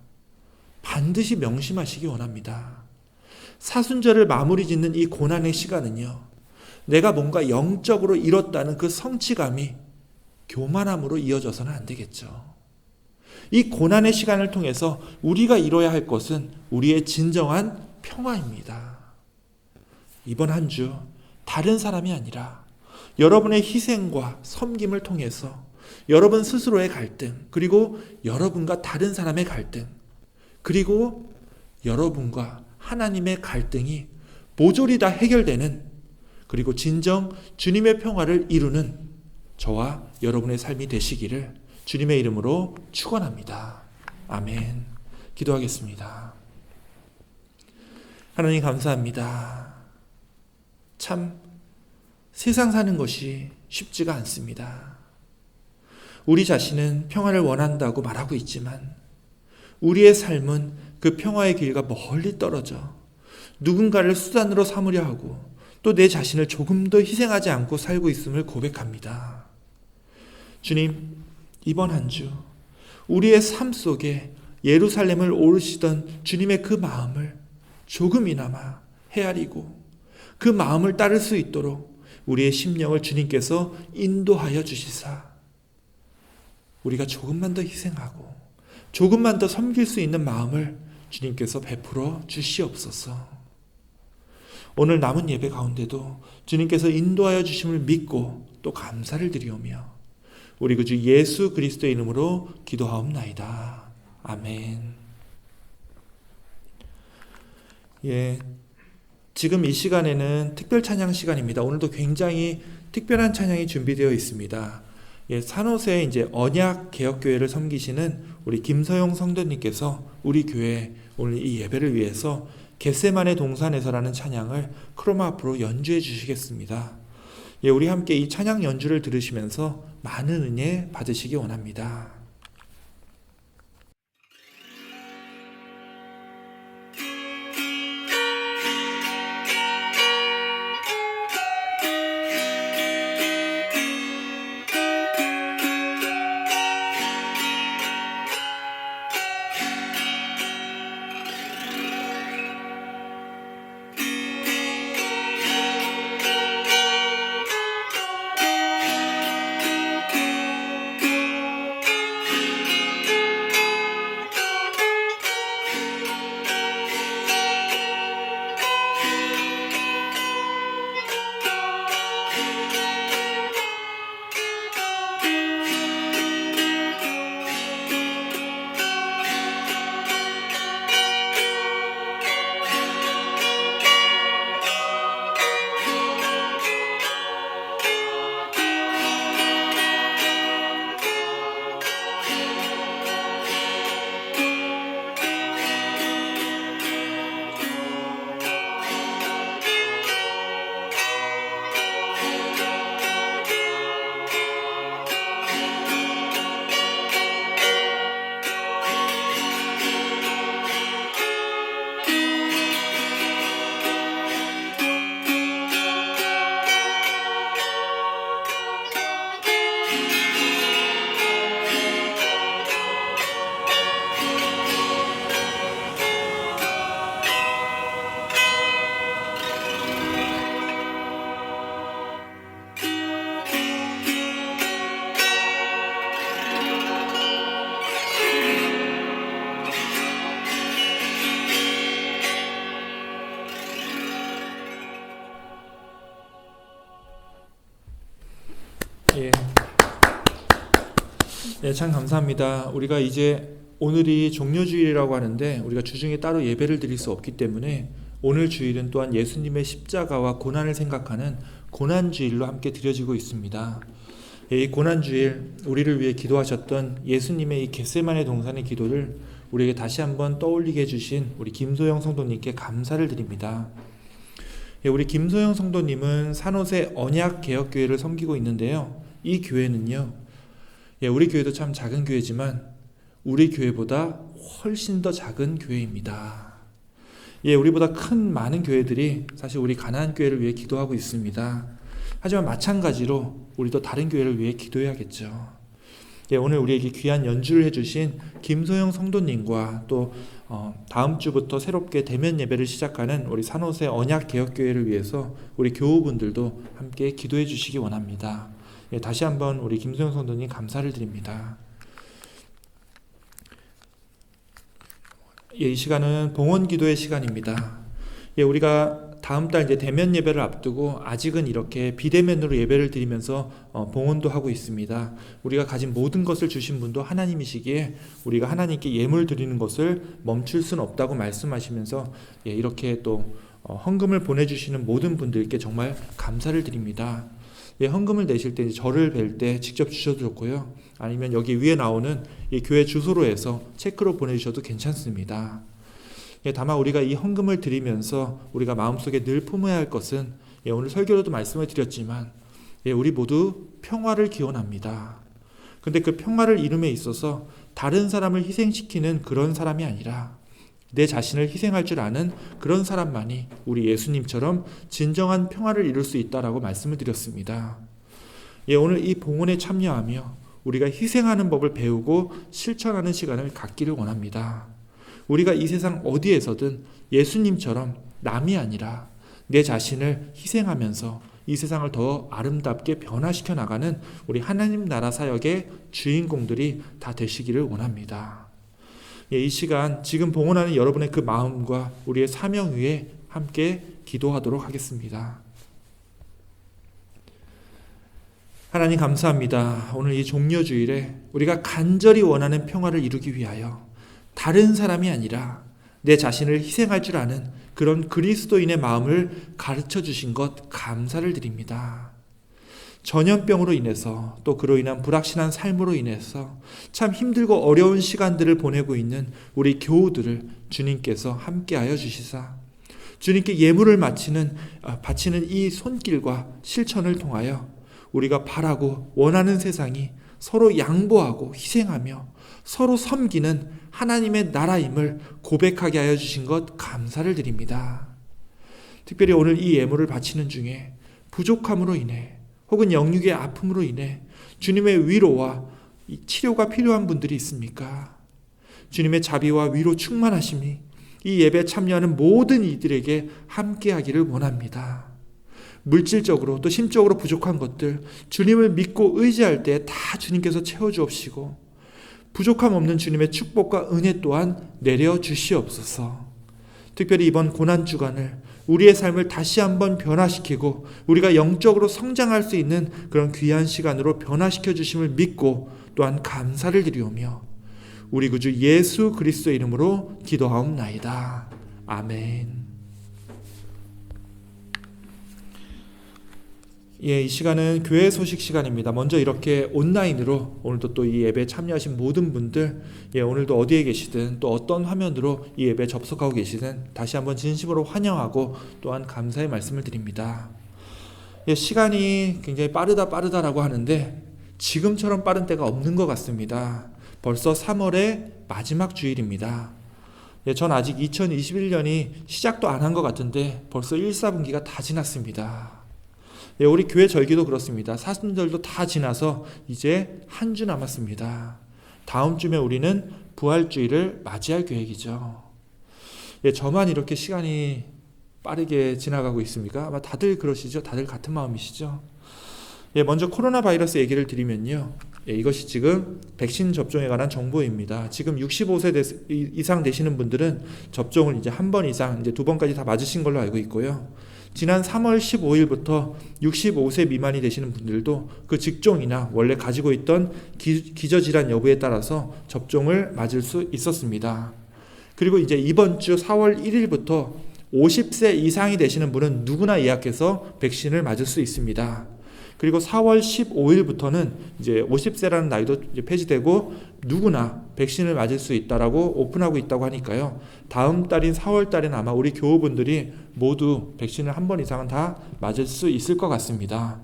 반드시 명심하시기 원합니다. 사순절을 마무리 짓는 이 고난의 시간은요, 내가 뭔가 영적으로 이뤘다는 그 성취감이 교만함으로 이어져서는 안 되겠죠. 이 고난의 시간을 통해서 우리가 이뤄야 할 것은 우리의 진정한 평화입니다. 이번 한 주 다른 사람이 아니라 여러분의 희생과 섬김을 통해서 여러분 스스로의 갈등, 그리고 여러분과 다른 사람의 갈등, 그리고 여러분과 하나님의 갈등이 모조리 다 해결되는, 그리고 진정 주님의 평화를 이루는 저와 여러분의 삶이 되시기를 주님의 이름으로 축원합니다. 아멘. 기도하겠습니다. 하나님 감사합니다. 참 세상 사는 것이 쉽지가 않습니다. 우리 자신은 평화를 원한다고 말하고 있지만 우리의 삶은 그 평화의 길과 멀리 떨어져 누군가를 수단으로 삼으려 하고 또 내 자신을 조금도 희생하지 않고 살고 있음을 고백합니다. 주님, 이번 한 주 우리의 삶 속에 예루살렘을 오르시던 주님의 그 마음을 조금이나마 헤아리고 그 마음을 따를 수 있도록 우리의 심령을 주님께서 인도하여 주시사 우리가 조금만 더 희생하고 조금만 더 섬길 수 있는 마음을 주님께서 베풀어 주시옵소서. 오늘 남은 예배 가운데도 주님께서 인도하여 주심을 믿고 또 감사를 드리오며 우리 그 주 예수 그리스도의 이름으로 기도하옵나이다. 아멘. 지금 이 시간에는 특별 찬양 시간입니다. 오늘도 굉장히 특별한 찬양이 준비되어 있습니다. 산호세 이제 언약 개혁교회를 섬기시는 우리 김서용 성도님께서 우리 교회 오늘 이 예배를 위해서 겟세마네 동산에서라는 찬양을 크로마 앞으로 연주해 주시겠습니다. 우리 함께 이 찬양 연주를 들으시면서 많은 은혜 받으시기 원합니다. 네, 참 감사합니다. 우리가 이제 오늘이 종료주일이라고 하는데 우리가 주중에 따로 예배를 드릴 수 없기 때문에 오늘 주일은 또한 예수님의 십자가와 고난을 생각하는 고난주일로 함께 드려지고 있습니다. 이 고난주일 우리를 위해 기도하셨던 예수님의 이 겟세마네 동산의 기도를 우리에게 다시 한번 떠올리게 해주신 우리 김소영 성도님께 감사를 드립니다. 우리 김소영 성도님은 산호세 언약개혁교회를 섬기고 있는데요. 이 교회는요, 우리 교회도 참 작은 교회지만 우리 교회보다 훨씬 더 작은 교회입니다. 우리보다 큰 많은 교회들이 사실 우리 가나안 교회를 위해 기도하고 있습니다. 하지만 마찬가지로 우리도 다른 교회를 위해 기도해야겠죠. 오늘 우리에게 귀한 연주를 해주신 김소영 성도님과 또 다음 주부터 새롭게 대면 예배를 시작하는 우리 산호세 언약개혁교회를 위해서 우리 교우분들도 함께 기도해 주시기 원합니다. 다시 한번 우리 김소영 성도님 감사를 드립니다. 이 시간은 봉헌기도의 시간입니다. 우리가 다음 달 이제 대면 예배를 앞두고 아직은 이렇게 비대면으로 예배를 드리면서 봉헌도 하고 있습니다. 우리가 가진 모든 것을 주신 분도 하나님이시기에 우리가 하나님께 예물 드리는 것을 멈출 수는 없다고 말씀하시면서 이렇게 또 헌금을 보내주시는 모든 분들께 정말 감사를 드립니다. 헌금을 내실 때 저를 뵐 때 직접 주셔도 좋고요. 아니면 여기 위에 나오는 이 교회 주소로 해서 체크로 보내주셔도 괜찮습니다. 다만 우리가 이 헌금을 드리면서 우리가 마음속에 늘 품어야 할 것은 오늘 설교로도 말씀을 드렸지만 우리 모두 평화를 기원합니다. 근데 그 평화를 이룸에 있어서 다른 사람을 희생시키는 그런 사람이 아니라 내 자신을 희생할 줄 아는 그런 사람만이 우리 예수님처럼 진정한 평화를 이룰 수 있다라고 말씀을 드렸습니다. 오늘 이 봉헌에 참여하며 우리가 희생하는 법을 배우고 실천하는 시간을 갖기를 원합니다. 우리가 이 세상 어디에서든 예수님처럼 남이 아니라 내 자신을 희생하면서 이 세상을 더 아름답게 변화시켜 나가는 우리 하나님 나라 사역의 주인공들이 다 되시기를 원합니다. 이 시간 지금 봉헌하는 여러분의 그 마음과 우리의 사명 위에 함께 기도하도록 하겠습니다. 하나님 감사합니다. 오늘 이 종료주일에 우리가 간절히 원하는 평화를 이루기 위하여 다른 사람이 아니라 내 자신을 희생할 줄 아는 그런 그리스도인의 마음을 가르쳐 주신 것 감사를 드립니다. 전염병으로 인해서 또 그로 인한 불확실한 삶으로 인해서 참 힘들고 어려운 시간들을 보내고 있는 우리 교우들을 주님께서 함께하여 주시사 주님께 예물을 바치는 이 손길과 실천을 통하여 우리가 바라고 원하는 세상이 서로 양보하고 희생하며 서로 섬기는 하나님의 나라임을 고백하게 하여 주신 것 감사를 드립니다. 특별히 오늘 이 예물을 바치는 중에 부족함으로 인해 혹은 영육의 아픔으로 인해 주님의 위로와 치료가 필요한 분들이 있습니까? 주님의 자비와 위로 충만하심이 이 예배에 참여하는 모든 이들에게 함께하기를 원합니다. 물질적으로 또 심적으로 부족한 것들 주님을 믿고 의지할 때 다 주님께서 채워주옵시고 부족함 없는 주님의 축복과 은혜 또한 내려주시옵소서. 특별히 이번 고난주간을 우리의 삶을 다시 한번 변화시키고 우리가 영적으로 성장할 수 있는 그런 귀한 시간으로 변화시켜 주심을 믿고 또한 감사를 드리오며 우리 구주 예수 그리스도의 이름으로 기도하옵나이다. 아멘. 이 시간은 교회 소식 시간입니다. 먼저 이렇게 온라인으로 오늘도 또 이 예배에 참여하신 모든 분들, 오늘도 어디에 계시든 또 어떤 화면으로 이 예배에 접속하고 계시든 다시 한번 진심으로 환영하고 또한 감사의 말씀을 드립니다. 시간이 굉장히 빠르다라고 하는데 지금처럼 빠른 때가 없는 것 같습니다. 벌써 3월의 마지막 주일입니다. 전 아직 2021년이 시작도 안 한 것 같은데 벌써 1, 4분기가 다 지났습니다. 우리 교회 절기도 그렇습니다. 사순절도 다 지나서 이제 한 주 남았습니다. 다음 주면 우리는 부활주일을 맞이할 계획이죠. 저만 이렇게 시간이 빠르게 지나가고 있습니까? 아마 다들 그러시죠? 다들 같은 마음이시죠? 먼저 코로나 바이러스 얘기를 드리면요. 이것이 지금 백신 접종에 관한 정보입니다. 지금 65세 이상 되시는 분들은 접종을 이제 한 번 이상, 이제 2번까지 다 맞으신 걸로 알고 있고요. 지난 3월 15일부터 65세 미만이 되시는 분들도 그 직종이나 원래 가지고 있던 기저질환 여부에 따라서 접종을 맞을 수 있었습니다. 그리고 이제 이번 주 4월 1일부터 50세 이상이 되시는 분은 누구나 예약해서 백신을 맞을 수 있습니다. 그리고 4월 15일부터는 이제 50세라는 나이도 이제 폐지되고 누구나 백신을 맞을 수 있다라고 오픈하고 있다고 하니까요. 다음 달인 4월 달에는 아마 우리 교우분들이 모두 백신을 한 번 이상은 다 맞을 수 있을 것 같습니다.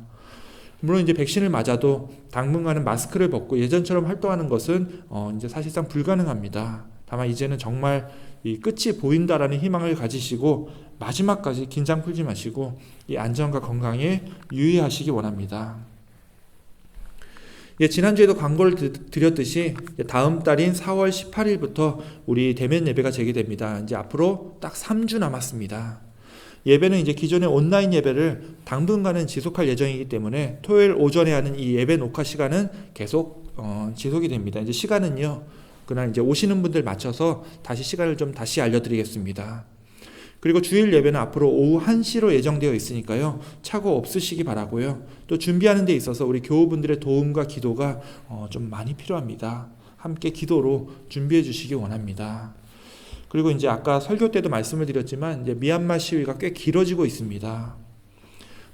물론 이제 백신을 맞아도 당분간은 마스크를 벗고 예전처럼 활동하는 것은 이제 사실상 불가능합니다. 다만 이제는 정말 이 끝이 보인다라는 희망을 가지시고 마지막까지 긴장 풀지 마시고 이 안전과 건강에 유의하시기 원합니다. 지난주에도 광고를 드렸듯이 다음 달인 4월 18일부터 우리 대면 예배가 재개됩니다. 이제 앞으로 딱 3주 남았습니다. 예배는 이제 기존의 온라인 예배를 당분간은 지속할 예정이기 때문에 토요일 오전에 하는 이 예배 녹화 시간은 계속 지속이 됩니다. 이제 시간은요, 그날 이제 오시는 분들 맞춰서 다시 시간을 좀 다시 알려드리겠습니다. 그리고 주일 예배는 앞으로 오후 1시로 예정되어 있으니까요, 착오 없으시기 바라고요. 또 준비하는 데 있어서 우리 교우분들의 도움과 기도가 좀 많이 필요합니다. 함께 기도로 준비해 주시기 원합니다. 그리고 이제 아까 설교 때도 말씀을 드렸지만 이제 미얀마 시위가 꽤 길어지고 있습니다.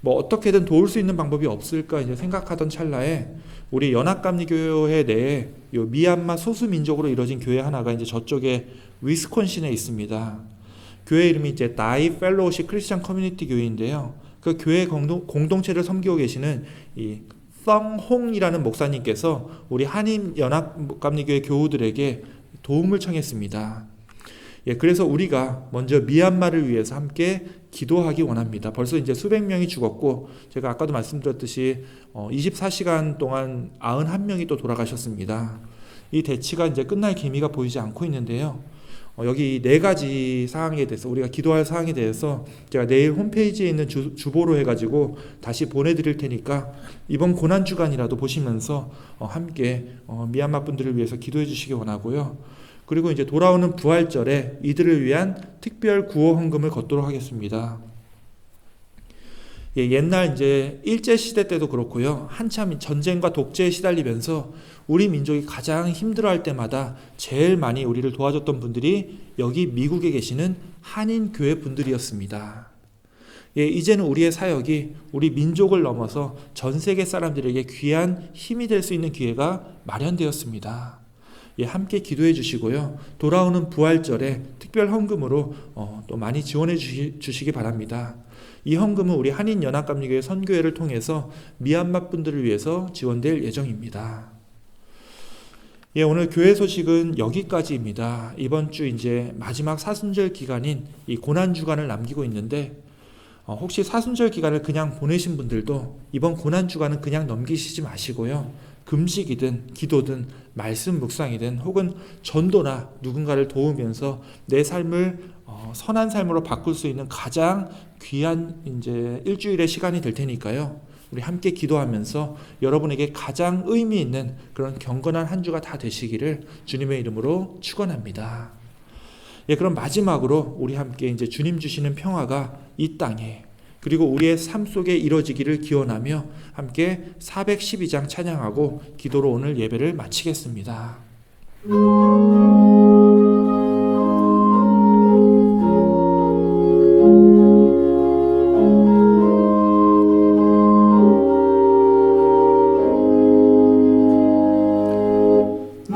뭐 어떻게든 도울 수 있는 방법이 없을까 이제 생각하던 찰나에 우리 연합감리교회 내에 요 미얀마 소수 민족으로 이루어진 교회 하나가 이제 저쪽에 위스콘신에 있습니다. 교회 이름이 이제 다이 펠로우십 크리스천 커뮤니티 교회인데요. 그 교회 공동체를 섬기고 계시는 이 성홍이라는 목사님께서 우리 한인 연합감리교회 교우들에게 도움을 청했습니다. 그래서 우리가 먼저 미얀마를 위해서 함께 기도하기 원합니다. 벌써 이제 수백 명이 죽었고 제가 아까도 말씀드렸듯이 24시간 동안 91명이 또 돌아가셨습니다. 이 대치가 이제 끝날 기미가 보이지 않고 있는데요. 여기 4가지 사항에 대해서 우리가 기도할 사항에 대해서 제가 내일 홈페이지에 있는 주보로 해가지고 다시 보내드릴 테니까 이번 고난주간이라도 보시면서 함께 미얀마 분들을 위해서 기도해 주시기 원하고요. 그리고 이제 돌아오는 부활절에 이들을 위한 특별 구호 헌금을 걷도록 하겠습니다. 옛날 이제 일제시대 때도 그렇고요. 한참 전쟁과 독재에 시달리면서 우리 민족이 가장 힘들어할 때마다 제일 많이 우리를 도와줬던 분들이 여기 미국에 계시는 한인 교회 분들이었습니다. 이제는 우리의 사역이 우리 민족을 넘어서 전 세계 사람들에게 귀한 힘이 될 수 있는 기회가 마련되었습니다. 함께 기도해 주시고요. 돌아오는 부활절에 특별 헌금으로 또 많이 지원해 주시기 바랍니다. 이 헌금은 우리 한인연합감리교회 선교회를 통해서 미얀마 분들을 위해서 지원될 예정입니다. 오늘 교회 소식은 여기까지입니다. 이번 주 이제 마지막 사순절 기간인 이 고난주간을 남기고 있는데 혹시 사순절 기간을 그냥 보내신 분들도 이번 고난주간은 그냥 넘기시지 마시고요. 금식이든 기도든 말씀 묵상이든 혹은 전도나 누군가를 도우면서 내 삶을 선한 삶으로 바꿀 수 있는 가장 귀한 이제 일주일의 시간이 될 테니까요. 우리 함께 기도하면서 여러분에게 가장 의미 있는 그런 경건한 한 주가 다 되시기를 주님의 이름으로 축원합니다. 그럼 마지막으로 우리 함께 이제 주님 주시는 평화가 이 땅에 그리고 우리의 삶 속에 이루어지기를 기원하며 함께 412장 찬양하고 기도로 오늘 예배를 마치겠습니다.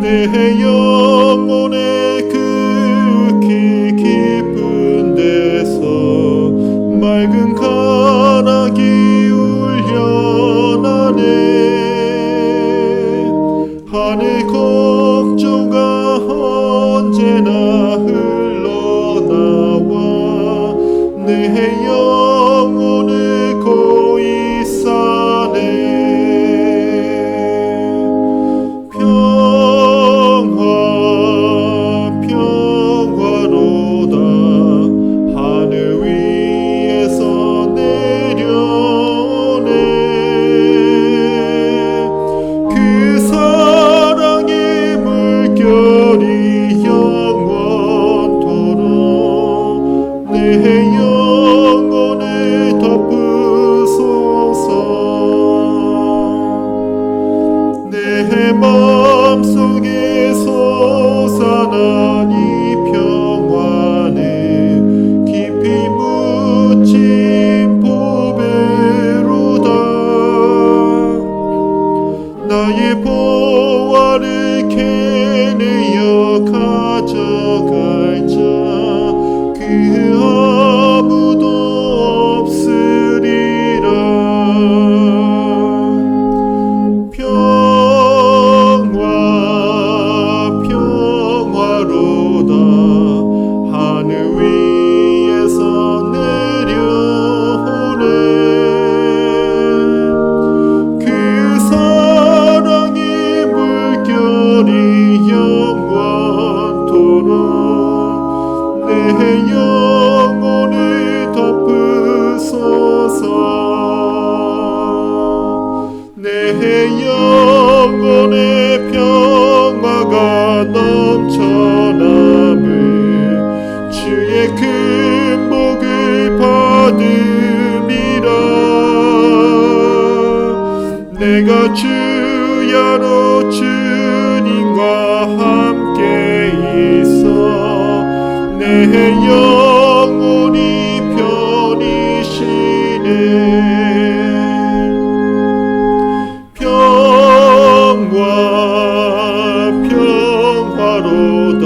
내 영혼의 극히 깊은 데서 맑은 가락이 울려나네. 하늘 걱정과 내 영혼을 덮으소서. 내 영혼의 평화가 넘쳐남을 주의 큰 복을 받으리라. 내가 주야로 주님과 함께 있어 내 영혼이 편히 쉬네. 평화로다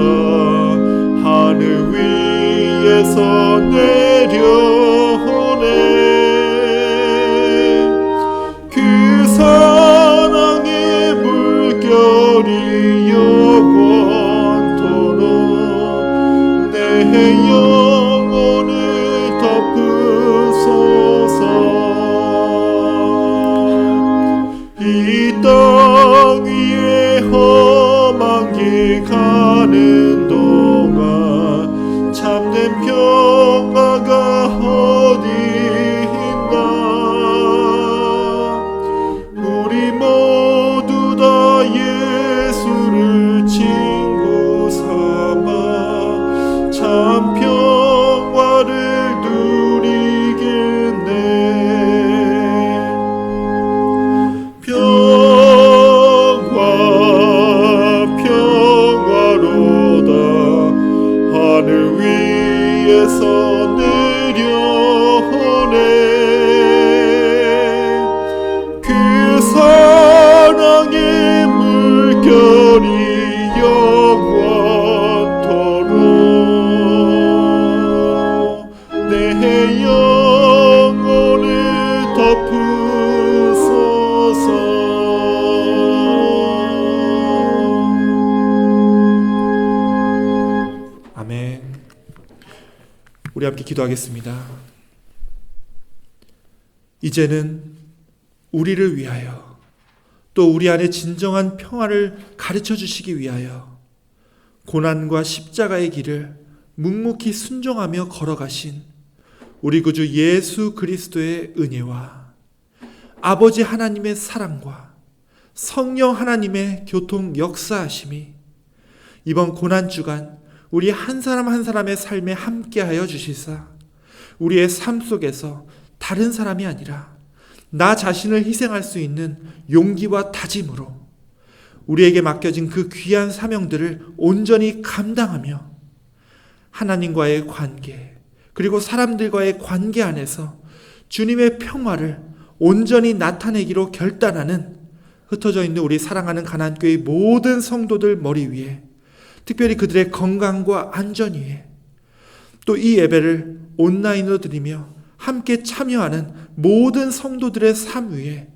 하늘 위에서 내려오네. 그 사랑의 물결이 영원토록 내 영혼을 덮으소서. 이 땅 위에 험한 길 가는 동안 참된 평화가 어디 있나. 우리 모두 다 예수를 친구 삼아 참 평화를 누리겠네. 평화로다 하늘 위에서 내려오네. 그 사랑의 물결이 영원토록 내 영혼을 덮으소서. 아멘. 우리 함께 기도하겠습니다. 이제는 우리를 위하여 또 우리 안에 진정한 평화를 가르쳐 주시기 위하여 고난과 십자가의 길을 묵묵히 순종하며 걸어가신 우리 구주 예수 그리스도의 은혜와 아버지 하나님의 사랑과 성령 하나님의 교통 역사하심이 이번 고난주간 우리 한 사람 한 사람의 삶에 함께하여 주시사 우리의 삶 속에서 다른 사람이 아니라 나 자신을 희생할 수 있는 용기와 다짐으로 우리에게 맡겨진 그 귀한 사명들을 온전히 감당하며 하나님과의 관계 그리고 사람들과의 관계 안에서 주님의 평화를 온전히 나타내기로 결단하는 흩어져 있는 우리 사랑하는 가나안교회의 모든 성도들 머리 위에 특별히 그들의 건강과 안전 위에 또 이 예배를 온라인으로 드리며 함께 참여하는 모든 성도들의 삶 위에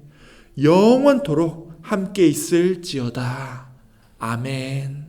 영원토록 함께 있을지어다. 아멘.